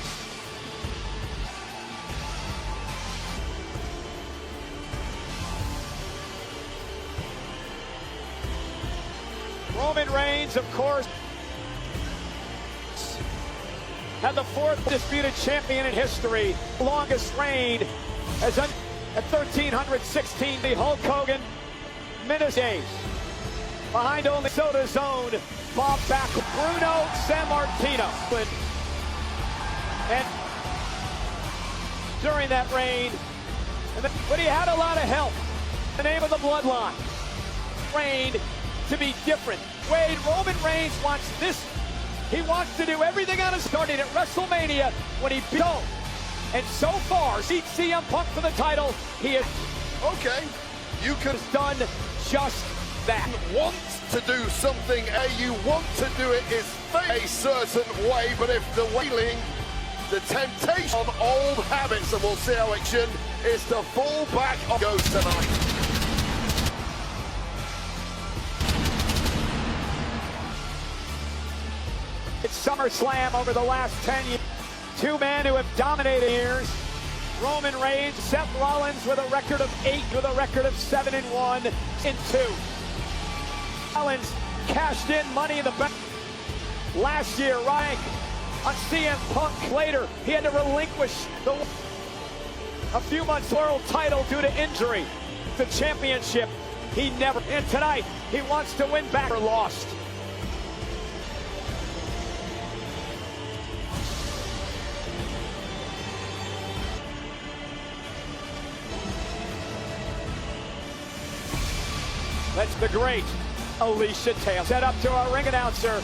A: Roman Reigns, of course, had the fourth disputed champion in history, longest reign as at 1,316, the Hulk Hogan minutes days. Behind only Soda's own Bob Backlund, Bruno Sammartino. And during that reign, but he had a lot of help. The name of the bloodline. Reigned to be different. Wade, Roman Reigns wants this. He wants to do everything on his starting at WrestleMania when he beat. And so far, CM Punk for the title. He is
D: okay. You can
A: done just that.
D: Want to do something, you want to do it is a certain way, but if the wailing, the temptation on old habits, and we'll see how action is to fall back on goes tonight.
A: It's SummerSlam over the last 10 years. Two men who have dominated years. Roman Reigns, Seth Rollins with a record of 8, with a record of 7-1 in 2. Rollins cashed in Money in the Bank last year, rank on CM Punk. Later, he had to relinquish a few months world title due to injury. The championship, he never. And tonight, he wants to win back or lost. That's the great Alicia Taylor. Set up to our ring announcer.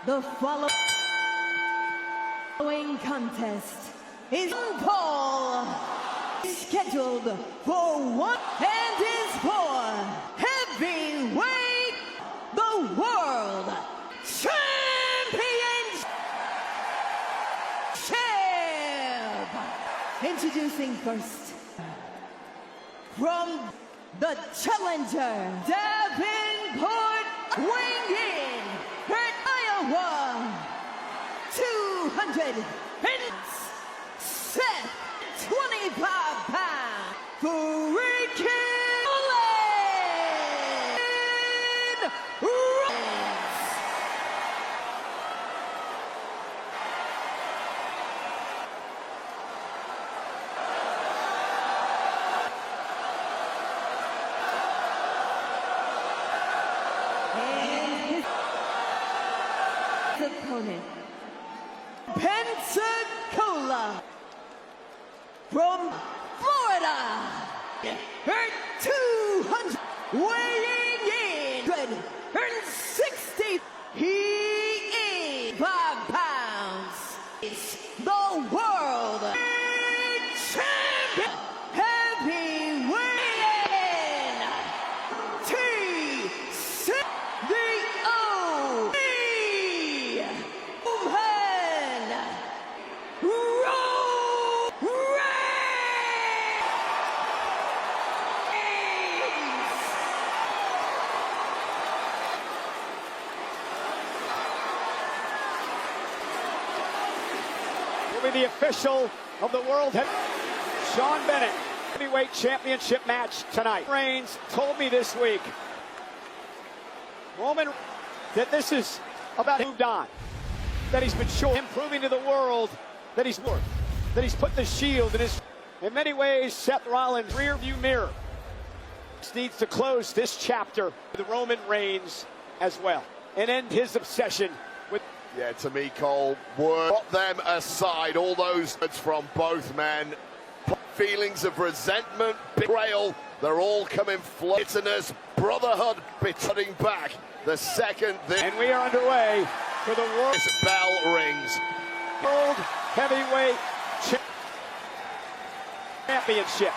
B: The following contest is Paul, scheduled for one and is for heavyweight, the world championship. Introducing first, from the challenger, Davenport, weighing in at Iowa, 200 Seth, 25 pounds, freaking Rollins. And his opponent, Pentagon from Florida, her 200, weighing in 160, he is 5 pounds. It's the world champion, heavyweight, TCOE,
A: Will be the official of the world. Sean Bennett, heavyweight championship match tonight. Reigns told me this week, Roman, that this is about moved on, that he's been showing, him proving to the world that he's worth, that he's put the shield in his. In many ways, Seth Rollins' rearview mirror needs to close this chapter with Roman Reigns as well and end his obsession with.
D: Yeah, to me, Cole, put them aside. All those words from both men, feelings of resentment, betrayal, they're all coming bitterness, brotherhood, bittering back the second this.
A: And we are underway for the world.
D: This bell rings.
A: World Heavyweight Championship.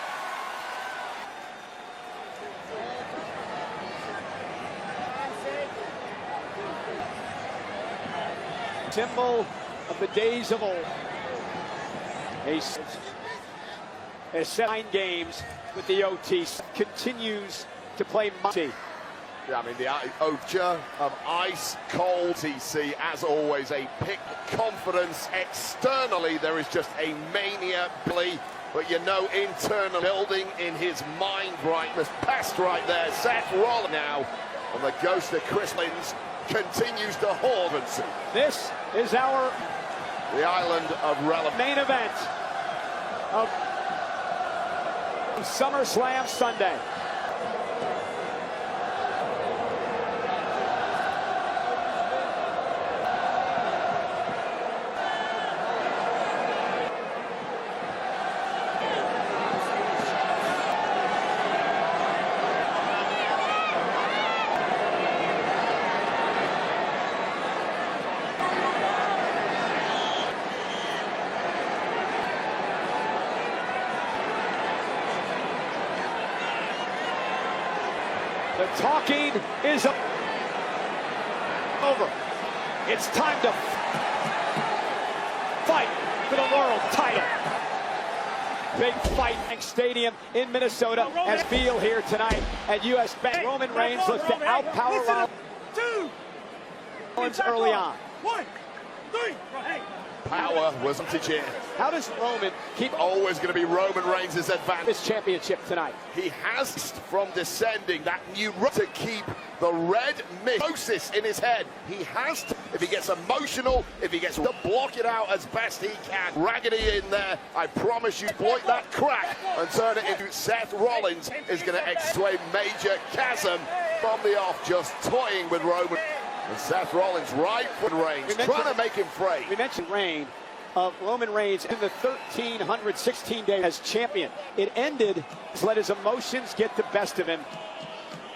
A: Symbol of the days of old. Has 9 games with the OT. Continues to play Monty.
D: Yeah, I mean, the Ocha of ice cold TC, as always, a pick confidence. Externally, there is just a mania, but you know, internal building in his mind brightness. Past right there, Seth Rollins now, and the ghost of Chris Lins continues to haunt.
A: This is the
D: island of relevance.
A: Main event of SummerSlam Sunday. The talking is over. It's time to fight for the world title. Big fight in Stadium in Minnesota as Beal here tonight at US Bank. Roman Reigns looks to outpower Rollins early on.
Q: 1, 3,
D: Power was to cheer.
A: How does Roman keep?
D: Always going to be Roman Reigns' advantage.
A: This championship tonight.
D: He has from descending that new to keep the red mitosis in his head. He has to, if he gets emotional, if he gets to block it out as best he can. Raggedy in there, I promise you, exploit that crack and turn it into Seth Rollins is going to exploit a major chasm from the off, just toying with Roman. And Seth Rollins right foot Reigns, trying to make him afraid.
A: We mentioned reign of Roman Reigns in the 1,316 days as champion. It ended, let his emotions get the best of him,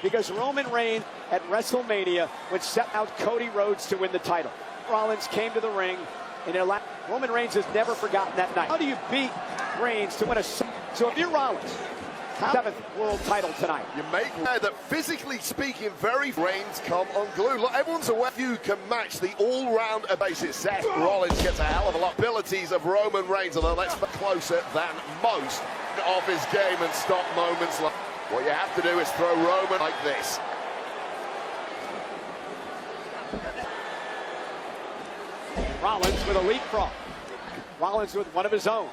A: because Roman Reigns at WrestleMania would set out Cody Rhodes to win the title. Rollins came to the ring, and Roman Reigns has never forgotten that night. How do you beat Reigns to win a? So if you're Rollins, 7th world title tonight.
D: You make that, physically speaking, very Reigns come unglued. Look, everyone's aware you can match the all-round basis. Seth Rollins gets a hell of a lot of abilities of Roman Reigns, although let's be closer than most of his game and stop moments. Like what you have to do is throw Roman like this.
A: Rollins with a leapfrog. Rollins with one of his own.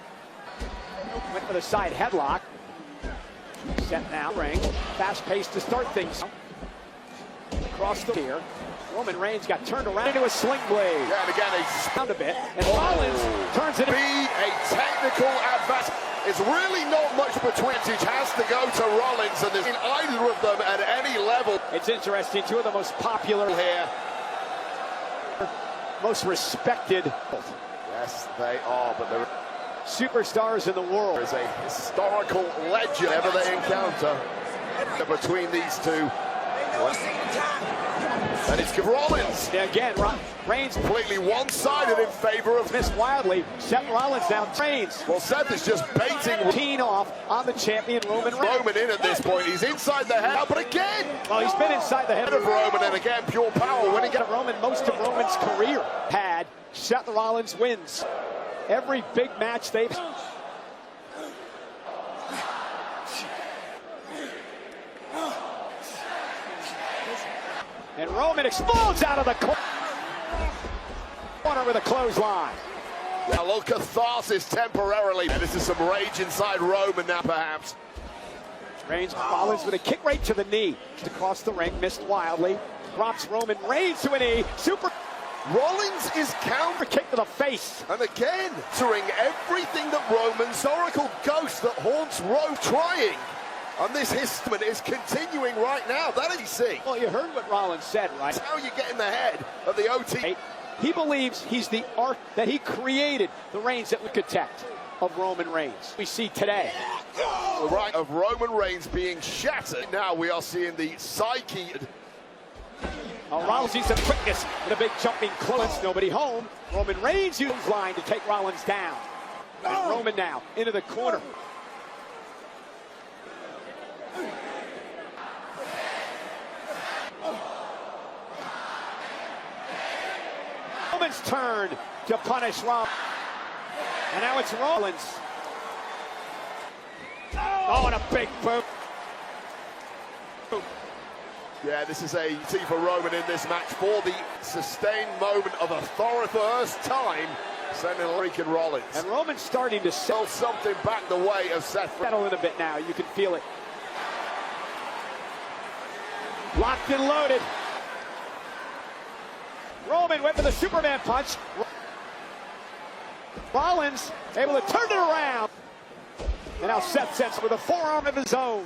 A: Went for the side headlock. Set now, ring. Fast pace to start things. Across the here. Roman Reigns got turned around into a sling blade.
D: Yeah, and again, he's
A: found a bit. And Rollins turns it.
D: Be a technical advance. It's really not much between. It has to go to Rollins, and there's either of them at any level.
A: It's interesting. Two of the most popular here. Most respected.
D: Yes, they are, but they're.
A: superstars in the world.
D: There's a historical legend ever they encounter between these two. And it's Rollins.
A: Yeah, again, Reigns
D: completely one-sided in favor of
A: missed wildly. Seth Rollins down Reigns.
D: Well, Seth is just baiting
A: routine off on the champion Roman Reigns.
D: Roman in at this point. He's inside the head, but again.
A: Well, he's been inside the head
D: of Roman, and again, pure power winning.
A: Roman, most of Roman's career had. Seth Rollins wins every big match they've. And Roman explodes out of the corner with a clothesline.
D: A little catharsis temporarily. And this is some rage inside Roman now, perhaps.
A: Reigns follows with a kick right to the knee. Across the ring, missed wildly. Drops Roman Reigns to a knee. Super.
D: Rollins is counter
A: kick to the face.
D: And again, entering everything that Roman's oracle ghost that haunts Rome trying. And this history is continuing right now. That is see.
A: Well, you heard what Rollins said, right?
D: That's how you get in the head of the OT.
A: He believes he's the art that he created the Reigns that we could protect of Roman Reigns. We see today.
D: The right of Roman Reigns being shattered. Now we are seeing the psyche.
A: Rollins sees some quickness and a big jumping close. Nobody home. Roman Reigns uses line to take Rollins down. And Roman now into the corner. Roman's turn to punish Rollins. And now it's Rollins. Oh, and a big boom.
D: Yeah, this is a T for Roman in this match for the sustained moment of authority. First time sending Rican Rollins.
A: And Roman's starting to
D: sell something back the way of Seth.
A: Settle in a bit now. You can feel it. Locked and loaded. Roman went for the Superman punch. Rollins able to turn it around. And now Seth sets with a forearm of his own.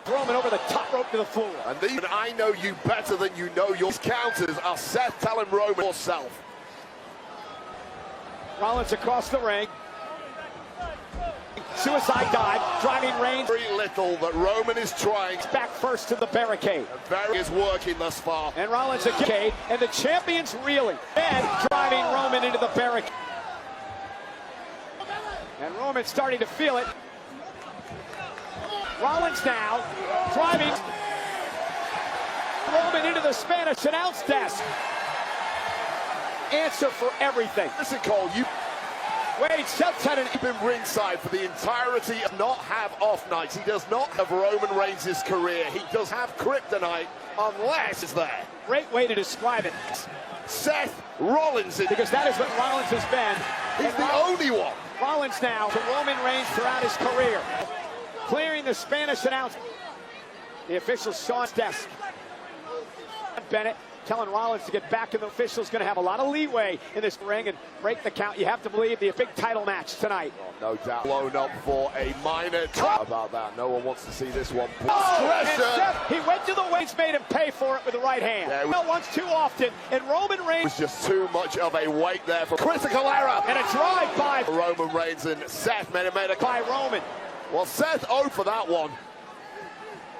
A: Roman over the top rope to the floor.
D: And even I know you better than you know your counters are Seth telling Roman yourself.
A: Rollins across the ring. Suicide dive, driving Reigns.
D: Very little that Roman is trying.
A: Back first to the barricade.
D: And Barry is working thus far.
A: And Rollins again, and the champion's reeling. And driving Roman into the barricade. And Roman's starting to feel it. Rollins now driving Roman into the Spanish announce desk. Answer for everything.
D: Listen, Cole, you.
A: Wait, Seth's had an
D: been ringside for the entirety of not have off nights. He does not have Roman Reigns' career. He does have kryptonite unless it's there.
A: Great way to describe it.
D: Seth Rollins.
A: Because that is what Rollins has been.
D: He's the only one.
A: Rollins now to Roman Reigns throughout his career. Clearing the Spanish announcement. The official Sean's desk. Bennett telling Rollins to get back, and the official's going to have a lot of leeway in this ring and break the count. You have to believe the big title match tonight.
D: Oh, no doubt. Blown up for a minor about that. No one wants to see this one.
A: And Seth, he went to the waist, made him pay for it with the right hand.
D: Yeah,
A: not once too often, and Roman Reigns
D: was just too much of a weight there for critical error.
A: And a drive by
D: Roman Reigns, and Seth made a
A: by Roman.
D: Well, Seth owed for that one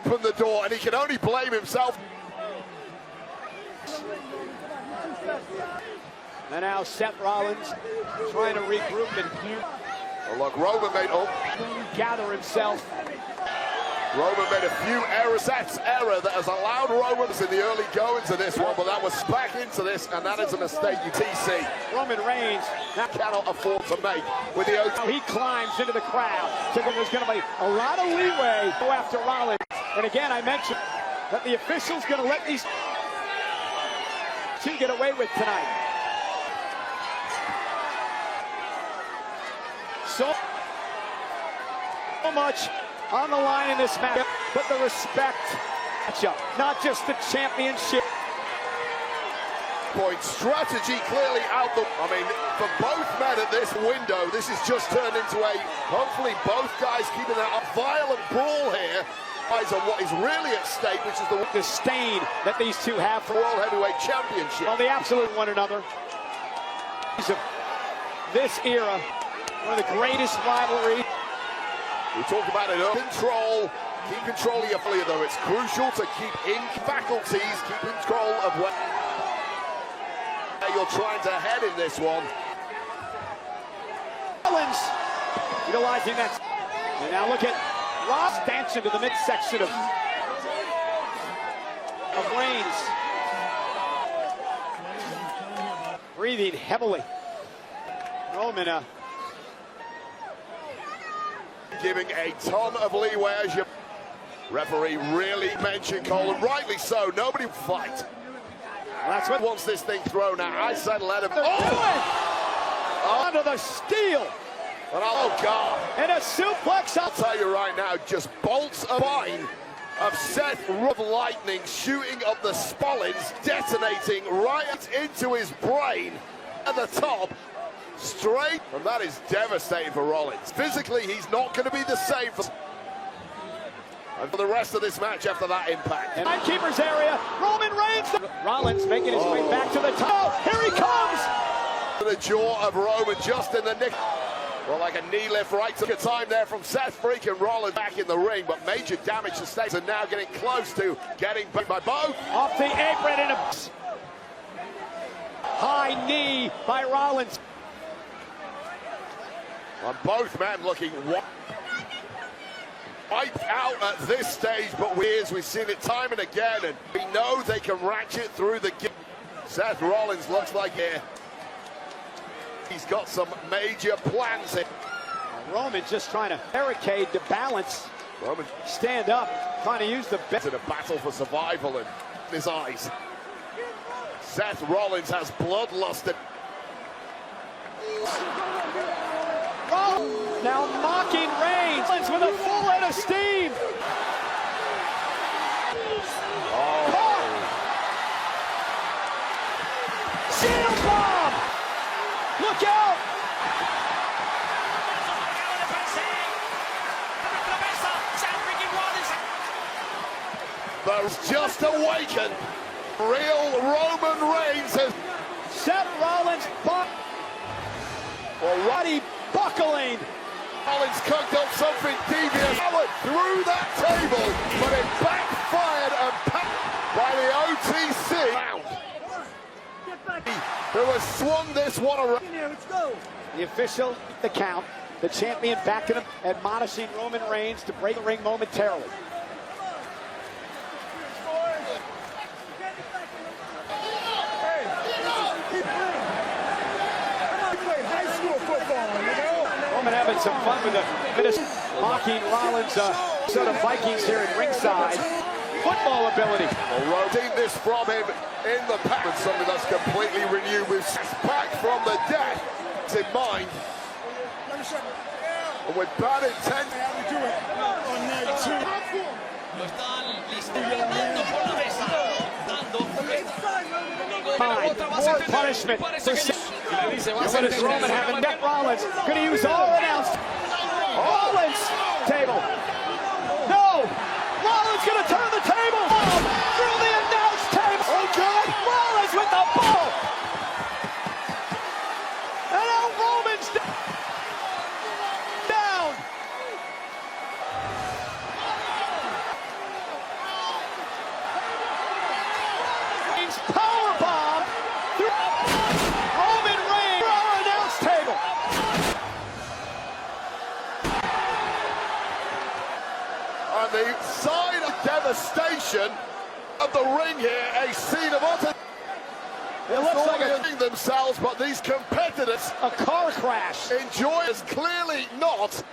D: from the door, and he can only blame himself.
A: And now Seth Rollins trying to regroup and
D: well, look, Roman made
A: gather himself.
D: Roman made a few errors. Seth's error that has allowed Roman in the early goings of this one, but that was back into this, and that is a mistake. UTC.
A: Roman Reigns
D: cannot afford to make with the OT.
A: He climbs into the crowd. So there's going to be a lot of leeway to go after Rollins. And again, I mentioned that the official's going to let these two get away with tonight. So much on the line in this match, but the respect matchup, not just the championship.
D: Point strategy clearly out the. I mean, for both men at this window, this has just turned into a. Hopefully, both guys keeping a violent brawl here. Eyes on what is really at stake, which is the
A: disdain that these two have for
D: World Heavyweight Championship.
A: Well, they absolutely one another. This era One of the greatest rivalries.
D: We talked about it. Control. Keep control of your fleet, though. It's crucial to keep in faculties, keep control of what you're trying to head in this one.
A: Rollins utilizing that. And now look at Ross dancing to the midsection of Reigns. Breathing heavily. Roman
D: giving a ton of leeway as your referee really mentioned Cole, and rightly so. Nobody will fight.
A: That's what
D: wants this thing thrown out. I said let him.
A: Onto the steel.
D: And oh God!
A: And a suplex.
D: I'll tell you right now, just bolts of line of Seth of lightning shooting up the Spollins, detonating right into his brain at the top. Straight, and that is devastating for Rollins. Physically, he's not going to be the same for the rest of this match after that impact.
A: And Timekeeper's area, Roman Reigns. Rollins making his way back to the top. Here he comes.
D: The jaw of Roman just in the nick. Well, like a knee lift right to the time there from Seth freaking Rollins back in the ring, but major damage sustained and now getting close to getting back by both.
A: Off the apron and a high knee by Rollins.
D: And both men looking wiped out at this stage, but we've seen it time and again, and we know they can ratchet through the game. Seth Rollins looks like he's got some major plans here.
A: Roman just trying to barricade to balance.
D: Roman
A: stand up, trying to use the best
D: in a battle for survival in his eyes. Seth Rollins has bloodlust.
A: Now mocking Reigns with a full head of steam. Shield bomb! Look out!
D: Those just awakened. Real Roman Reigns has
A: Seth Rollins Roddy buckling.
D: Rollins cooked up something devious through that table, but it backfired and by the OTC who has swung this one around.
A: Let's go. The official, the count, the champion backing him, admonishing Roman Reigns to break the ring momentarily. Roman having some fun with the mocking Rollins, sort of Vikings here at ringside. Football ability.
D: Well, rotating this from him in the pack, and something that's completely renewed with back from the dead in mind. And with bad intent.
A: More punishment for Roman having net Rollins. Going to use all announced. Rollins table. No. Rollins going to turn the table. Through the announce table. Oh God. Rollins with the ball. And now Roman's down. Power bomb. Roman Reigns. Our announce table.
D: On the side of devastation of the ring here, a scene of utter. It looks like they're themselves, but these competitors,
A: a car crash.
D: Enjoy is clearly not.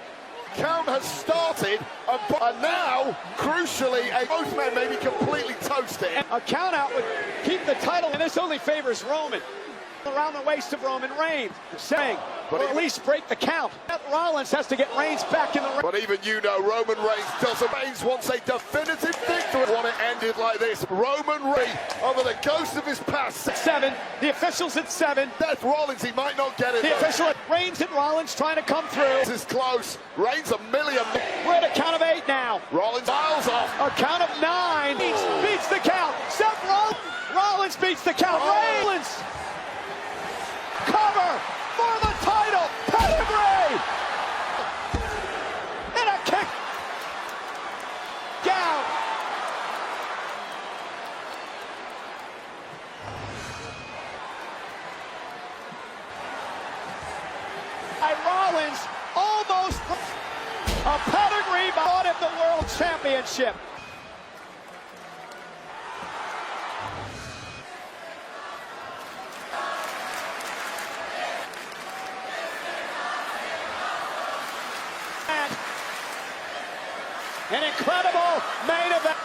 D: Count has started, and now, crucially, both men may be completely toasted.
A: A count out would keep the title, and this only favors Roman. Around the waist of Roman Reigns, saying, or at least break the count. Seth Rollins has to get Reigns back in the ring.
D: But even you know, Roman Reigns doesn't. Reigns wants a definitive victory. When it ended like this, Roman Reigns, over the ghost of his past.
A: 7, the officials at 7.
D: Seth Rollins, he might not get it.
A: The official at Reigns and Rollins trying to come through.
D: This is close. Reigns a million.
A: We're at a count of 8 now.
D: Rollins miles off.
A: A count of 9. Beats the count. Seth Rollins beats the count. Rollins. Cover for the title. Pedigree. Rollins almost a pedigree bought him the World Championship. An incredible main event.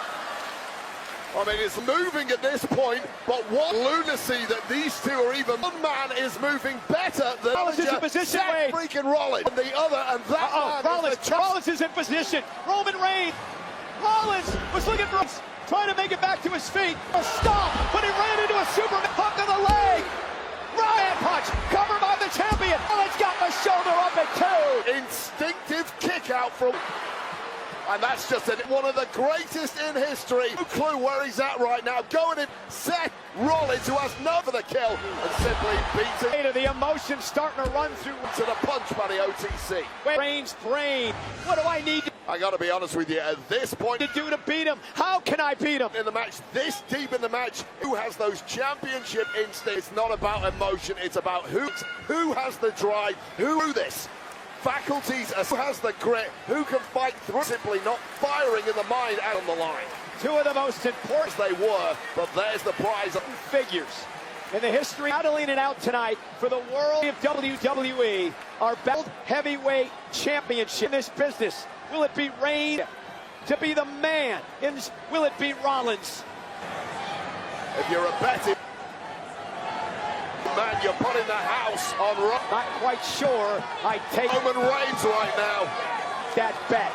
D: I mean, it's moving at this point, but what lunacy that these two are even. One man is moving better than
A: Rollins is in position,
D: Seth freaking Rollins. And the other, and that man
A: Rollins is in position. Roman Reigns. Rollins was looking for trying to make it back to his feet. A stop, but he ran into a Superman hook of the leg. Ryan punch, covered by the champion. Rollins got the shoulder up at 2.
D: Instinctive kick out from. And that's just one of the greatest in history. No clue where he's at right now. Going in, Seth Rollins, who has no for the kill, and simply beats it.
A: The emotion starting to run through
D: to the punch by the OTC.
A: Reigns' brain. What do I need?
D: I got to be honest with you. At this point,
A: to do to beat him? How can I beat him
D: in the match? This deep in the match, who has those championship instincts? It's not about emotion. It's about who has the drive. Who this. Faculties, who has the grit, who can fight through, simply not firing in the mind out on the line.
A: Two of the most important
D: they were, but there's the prize.
A: Figures in the history, battling it out tonight for the world of WWE, our belt heavyweight championship in this business. Will it be Reigns to be the man? Will it be Rollins?
D: If you're a betting man, you're putting the house on Roman.
A: Not quite sure. I take
D: Roman Reigns right now.
A: That bet.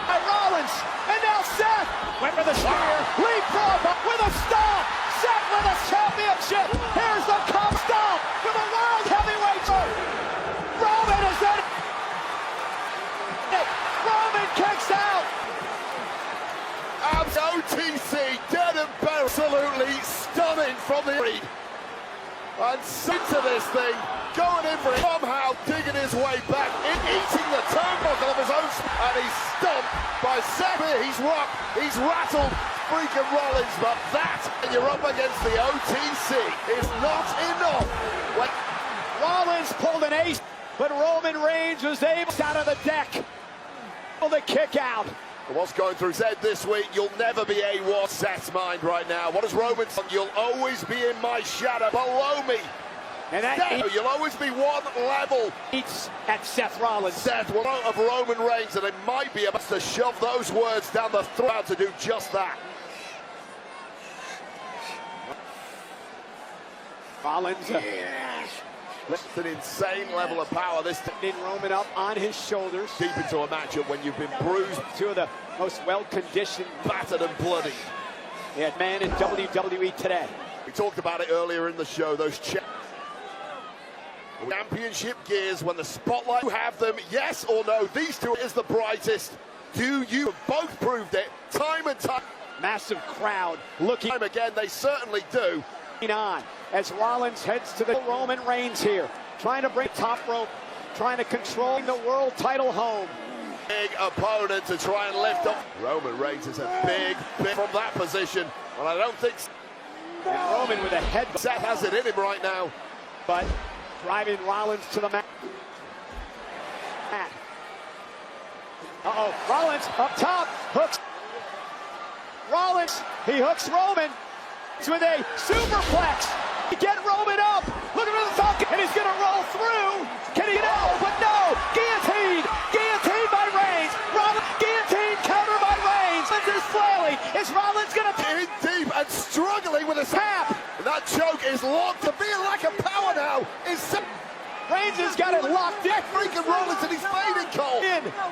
A: By Rollins, and now Seth went for the spear. Leapfrog with a stomp. Seth with a championship. Here's the stomp for the world heavyweight. Roman is in it. Roman kicks out.
D: OTC, dead and buried. Absolutely stunning from the lead. And into this thing, going in for it. Somehow digging his way back, eating the turnbuckle of his own. And he's stumped by Seth. He's rocked, he's rattled freaking Rollins. But that, and you're up against the OTC, is not enough. When
A: Rollins pulled an ace. But Roman Reigns was able out of the deck. The kick out.
D: What's going through his head this week? You'll never be A1. Seth's mind right now. What does Roman say? You'll always be in my shadow, below me.
A: And that
D: you'll always be one level.
A: Eats at Seth Rollins.
D: Seth will of Roman Reigns, and it might be about to shove those words down the throat to do just that.
A: Rollins.
D: It's an insane level of power. This
A: in Roman up on his shoulders.
D: Deep into a matchup when you've been bruised.
A: Two of the most well-conditioned,
D: battered and bloody.
A: Yeah, man in WWE today.
D: We talked about it earlier in the show. Those championship gears, when the spotlight, you have them, yes or no? These two is the brightest. Do you? Both proved it time and time.
A: Massive crowd looking.
D: Time again, they certainly do.
A: On as Rollins heads to the Roman Reigns here, trying to bring top rope, trying to control the world title home.
D: Big opponent to try and lift up. Roman Reigns is a big from that position. Well, I don't think.
A: And Roman with a head.
D: Seth has it in him right now,
A: but driving Rollins to the mat. Rollins up top, hooks. Rollins, he hooks Roman. With a superplex. Get Roman up. Look at the Falcon. And he's going to roll through. Can he get out? But no. Guillotine. Guillotine by Reigns. Rollins. Guillotine counter by Reigns. This is flailing. Is Rollins going to
D: in deep and struggling with a tap? That choke is locked. To be a lack of power now is.
A: Reigns has got it locked in.
D: Freaking Rollins and he's fading cold.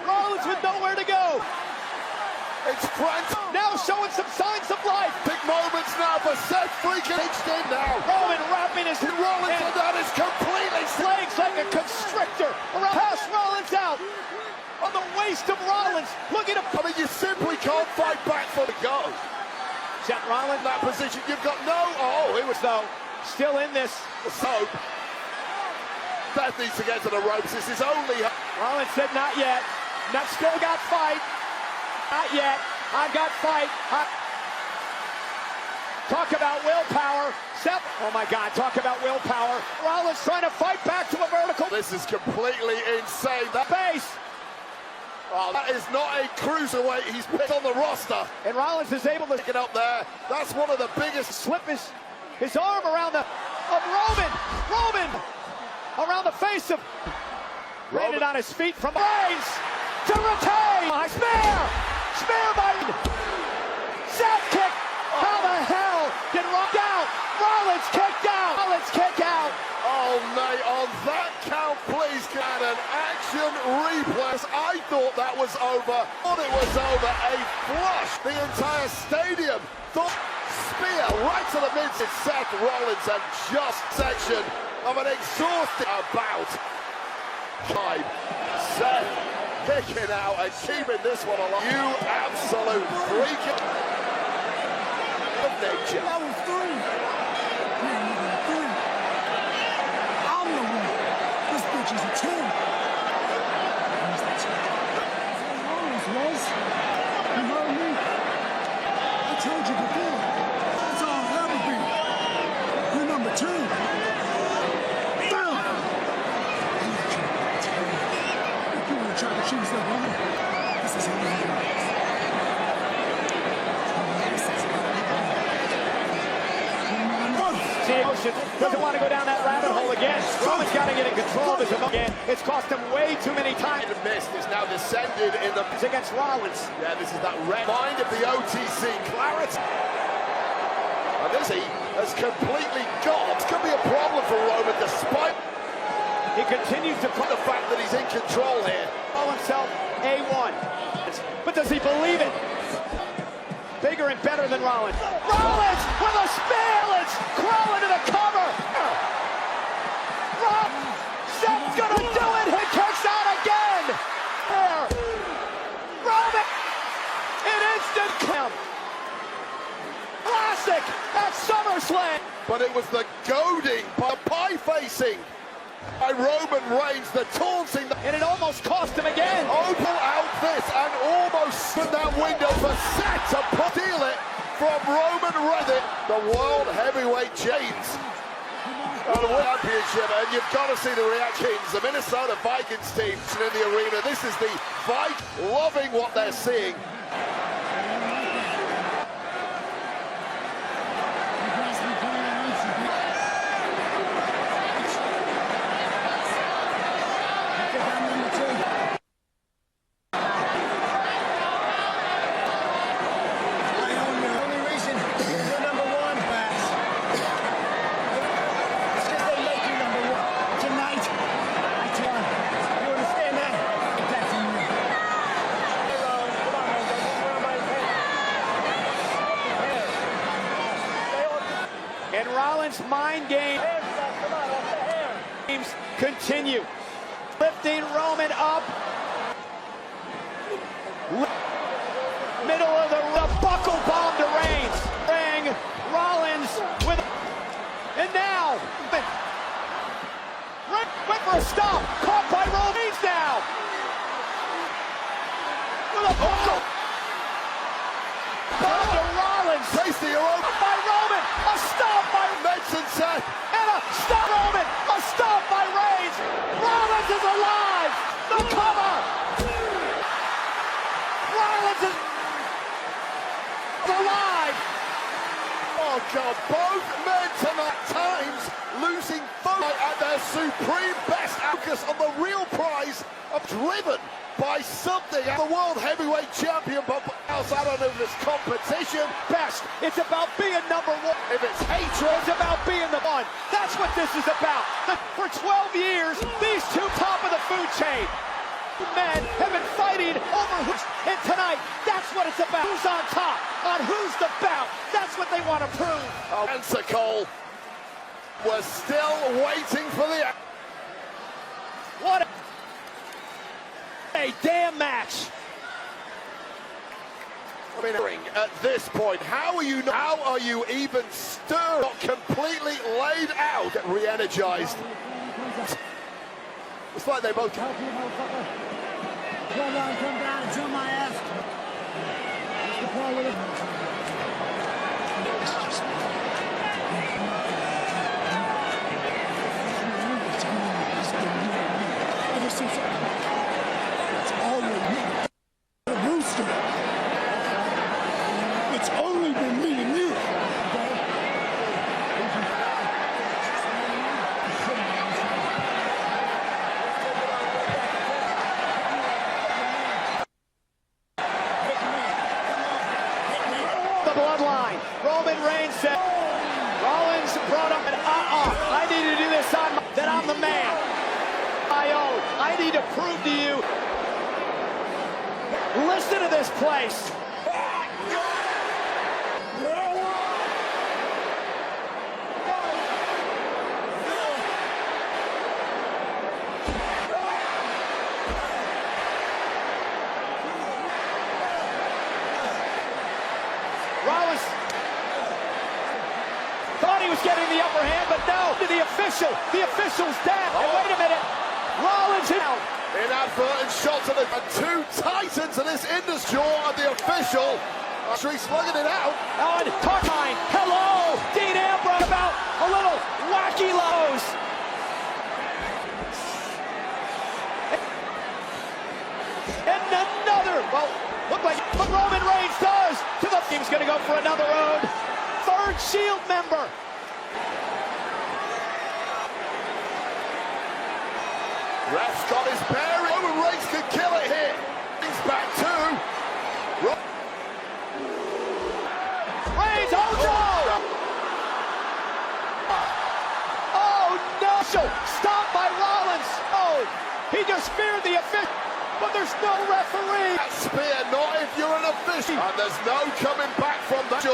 A: Rollins with nowhere to go.
D: It's frantic.
A: Now showing some signs of life.
D: Big moments now for Seth freaking hitched in now.
A: Roman wrapping his
D: Rollins and that is completely
A: legs like a constrictor. Pass Rollins out on the waist of Rollins. Looking to.
D: I mean, you simply can't fight back for the go.
A: Seth Rollins
D: in that position. You've got no. Oh, he was
A: though still in this.
D: So Seth needs to get to the ropes. This is only.
A: Rollins said not yet. Not still got fight. Not yet. I've got fight. Talk about willpower. Oh my God, talk about willpower. Rollins trying to fight back to a vertical.
D: This is completely insane. That
A: base.
D: Oh, that is not a cruiserweight. He's put on the roster.
A: And Rollins is able to
D: get up there. That's one of the biggest.
A: Slip his arm around of Roman. Roman around the face of landed on his feet from Reigns to retain. Spear by South kick. How the hell did Rollins kicked out? Rollins kick out.
D: Oh, mate, on that count, please, and an action replay. I thought that was over. Thought it was over. A flush. The entire stadium thought spear right to the midsection. Seth Rollins and just section of an exhausting bout. Time. Seth kicking out and keeping this one alive. You absolute freak of nature.
H: That was three. I'm the one. This bitch is a 10. Rollins was. You heard me? I told you before. That's all I'll ever be. You're number 2. Bam! If you want to try to choose that one, this is how you do it.
A: Doesn't want to go down that rabbit hole again. Roman's got to get in control of his emotion. It's cost him way too many times.
D: Missed. It's now descended in the
A: against Rollins.
D: Yeah, this is that red mind of the OTC clarity. And this he has completely gone. It's going to be a problem for Roman, despite
A: he continues to put
D: the fact that he's in control here.
A: Call himself A1, but does he believe it? Bigger and better than Rollins. Rollins with a spear! Let's crawl into the cover! Seth's gonna do it! He kicks out again! There! Roman! An instant count! Classic at SummerSlam!
D: But it was the goading, by pie facing by Roman Reigns, the taunting,
A: and it almost cost him again.
D: Open out this and almost in that window for Seth to steal it from Roman Reigns, the World Heavyweight Chains. And the World Championship, and you've got to see the reactions. The Minnesota Vikings team in the arena. This is the Vikings loving what they're seeing.
A: And Rollins' mind games continue. Lifting Roman up. Middle of the buckle bomb to Reigns. Ring Rollins with, and now went for a stop. Caught by Reigns now. With a buckle. Bomb to Rollins.
D: Tasty
A: by Roman. A stop by
D: Benson Seth.
A: And a stop Roman. A stop by Reigns. Rollins is alive. The cover. Rollins is alive.
D: Oh God, both men tonight times losing focus at their supreme best. Focus on the real prize of driven by something. The World Heavyweight Champion, but outside of this competition,
A: best. It's about being number 1.
D: If it's hatred,
A: it's about being the one. That's what this is about. For 12 years, these two top of the food chain men have been fighting over who's, and tonight, that's what it's about. Who's on top, on who's the bout. That's what they want to prove.
D: Answer Cole was still waiting for the.
A: What a damn match.
D: I mean, at this point, how are you even stirred, not completely laid out, get re-energized? It's like they both.
H: Come down and tell my ass.
R: It's only been me and you.
A: The bloodline. Roman Reigns said, Rollins brought up an I need to do this on my, that I'm the man. I need to prove to you. Listen to this place. Rollins thought he was getting the upper hand, but no, to the official. The official's down. And wait a minute. Rollins out.
D: Inadvertent shot to the two titans of this industry and the official. She's slugging it out.
A: On Tarkine. Hello. Dean Ambrose about a little wacky lows. And another. Well, look like what Roman Reigns does to the team's going to go for another road. Third Shield member.
D: Ref's got his bearing. Roman Reigns could kill it here. He's back too.
A: Reigns, oh no! Oh no! Stopped by Rollins. Oh, he just speared the official, but there's no referee.
D: That spear, not if you're an official. And there's no coming back from that.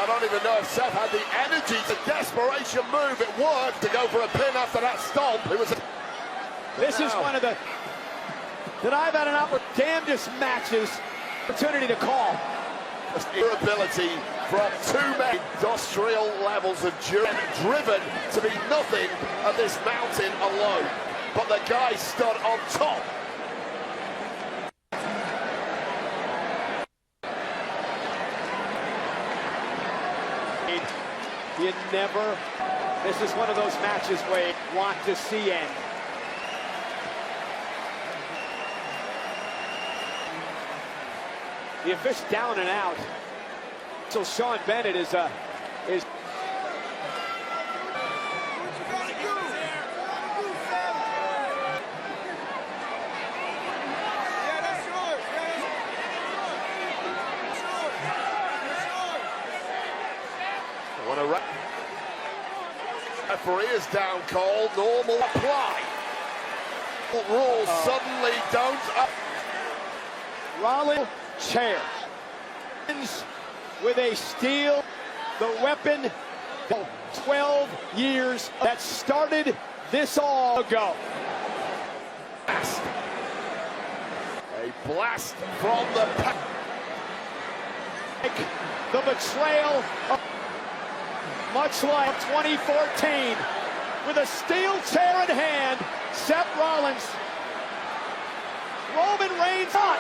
D: I don't even know if Seth had the energy. The desperation move, it worked to go for a pin after that stomp. It was.
A: This is one of the that I've had an damnedest matches opportunity to call.
D: Your ability from two men, industrial levels of driven to be nothing at this mountain alone. But the guy stood on top.
A: You never, this is one of those matches where you want to see end. The official down and out. So Sean Bennett is
D: When a referee is down cold, normal apply. Rules suddenly don't.
A: Rollins chair. With a steel, the weapon, 12 years that started this all ago.
D: A blast from the
A: betrayal of, much like 2014, with a steel chair in hand, Seth Rollins. Roman Reigns on.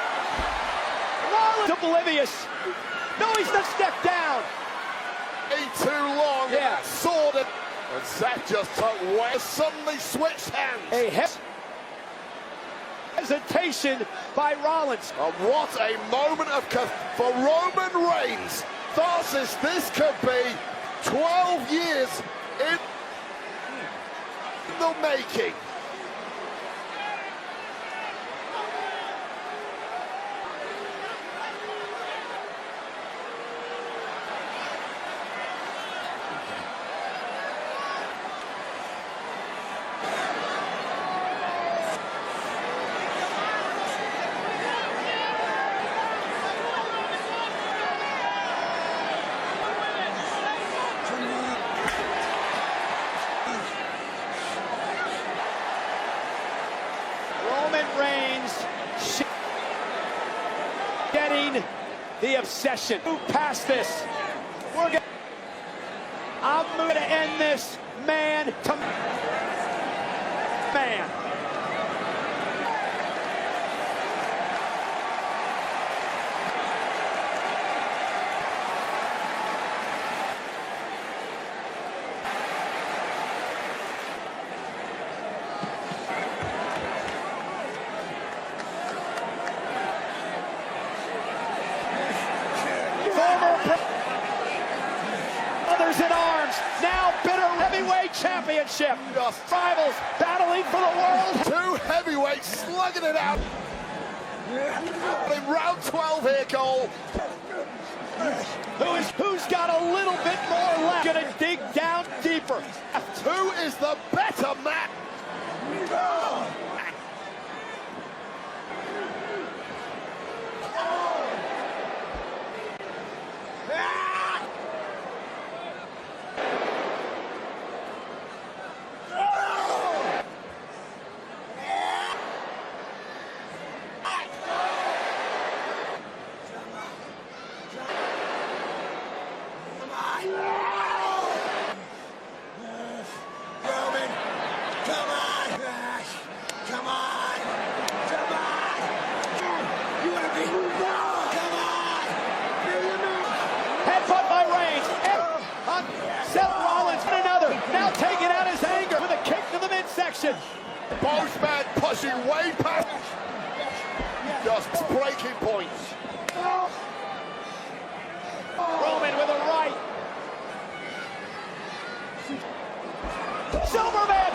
A: Rollins oblivious. No, he's not stepped down.
D: Way too long.
A: Yeah.
D: Sword and Seth just took away. Suddenly switched hands.
A: A hesitation by Rollins.
D: And what a moment of for Roman Reigns. Thus as this could be 12 years in the making.
A: Getting the obsession. Move past this. I'm going to end this man to man. now bitter heavyweight championship. Rivals battling for the world.
D: Two heavyweights slugging it out. In round 12 here, Cole.
A: Who's got a little bit more left? Gonna dig down deeper.
D: Who is the better man?
A: Headbutt by Reigns. Seth Rollins and another. Now taking out his anger with a kick to the midsection.
D: Both men pushing way past. Just breaking points.
A: Roman with a right. Silverman.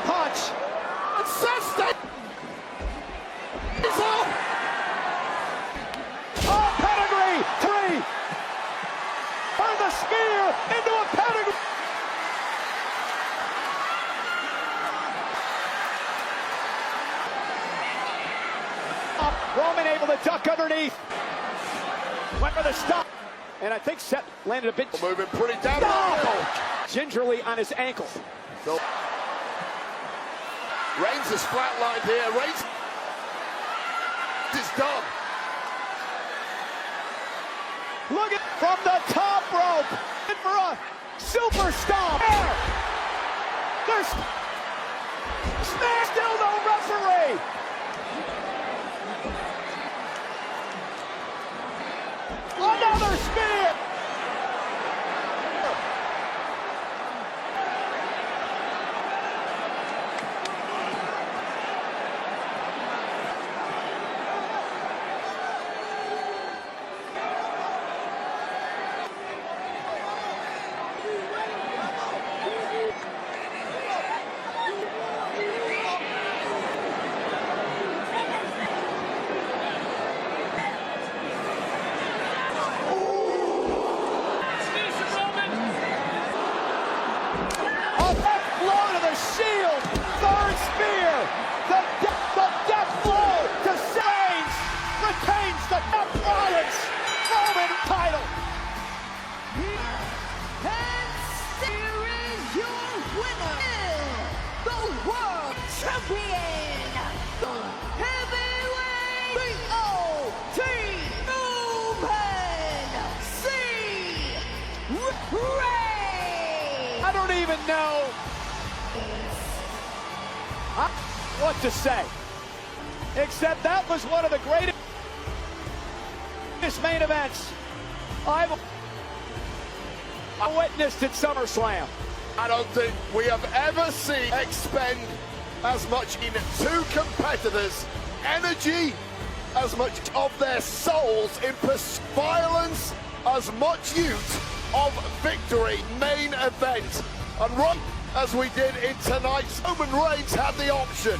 A: Punch.
D: And Seth is off.
A: Oh, pedigree. 3. Turn the spear into a pedigree. Roman able to duck underneath. Went for the stop. And I think Seth landed a bit.
D: Moving pretty down.
A: No! Gingerly on his ankle.
D: So, Reigns is flatlined here. Reigns is done.
A: Look at from the top rope. And for a super stomp. There's still no referee. Another spear. Shield, third spear, the death blow to Reigns, retains the Seth Rollins Roman title.
B: And here is your winner, the world champion, the heavyweight BOT Roman Reigns.
A: I don't even know what to say, except that was one of the greatest main events I've witnessed at SummerSlam.
D: I don't think we have ever seen expend as much in two competitors' energy, as much of their souls in violence, as much use of victory main event. And right as we did in tonight's, Roman Reigns had the option,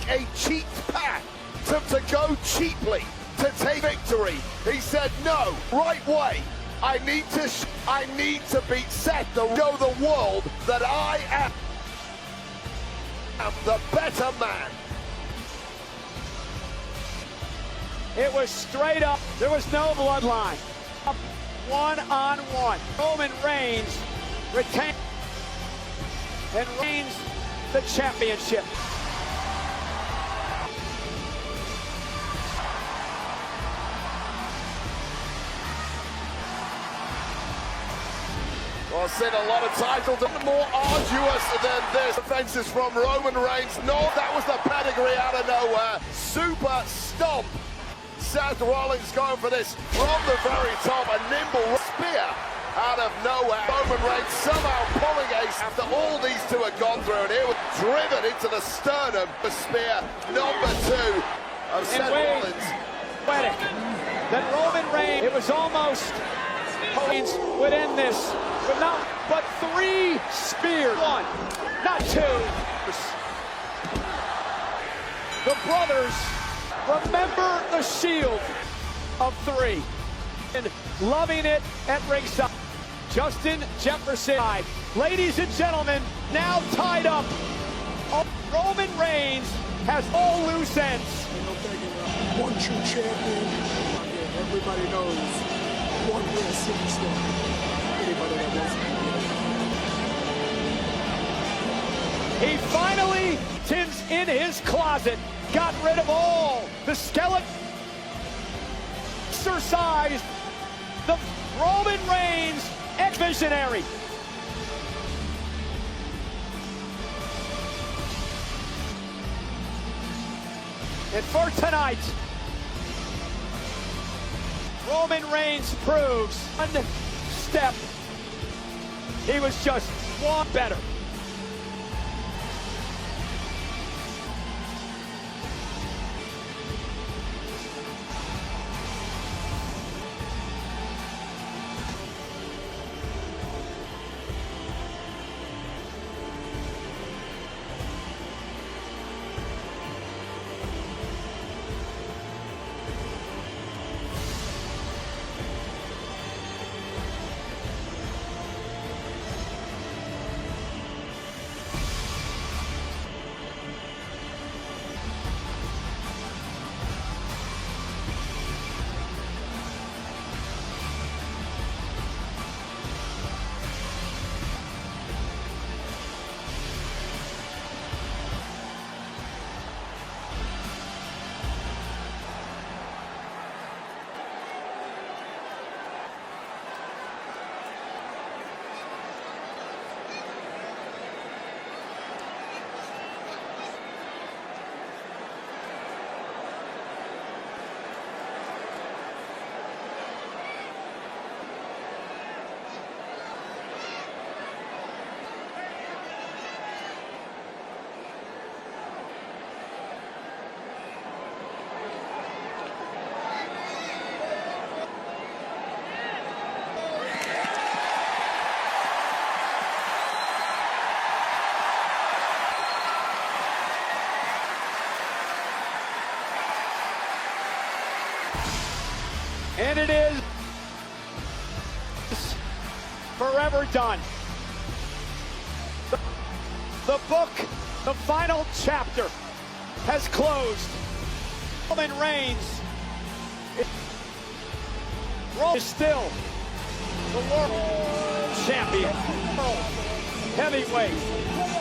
D: a cheat path to go cheaply, to take victory. He said, no, right way. I need to beat Seth to show the world that I am the better man.
A: It was straight up. There was no bloodline. One-on-one. Roman Reigns retains and reigns the championship.
D: Well, I've seen a lot of titles more arduous than this. Defenses from Roman Reigns. No, that was the pedigree out of nowhere. Super stomp. Seth Rollins going for this from the very top. A nimble spear out of nowhere. Roman Reigns somehow pulling ace after all these two had gone through. And it was driven into the sternum. The spear number 2 of Seth Rollins.
A: That Roman Reigns, it was almost Reigns would end this, but 3 spears. 1, not 2. The brothers remember the Shield of 3 and loving it at ringside. Justin Jefferson. Ladies and gentlemen, now tied up. Roman Reigns has all loose ends.
S: One true champion. Everybody knows one real superstar. Anybody that wants
A: He finally tins in his closet, got rid of all the skeleton, exercised the Roman Reigns ex-visionary. And for tonight, Roman Reigns proves one step. He was just one better. And it is forever done. The book, the final chapter, has closed. Roman Reigns is still the world champion, heavyweight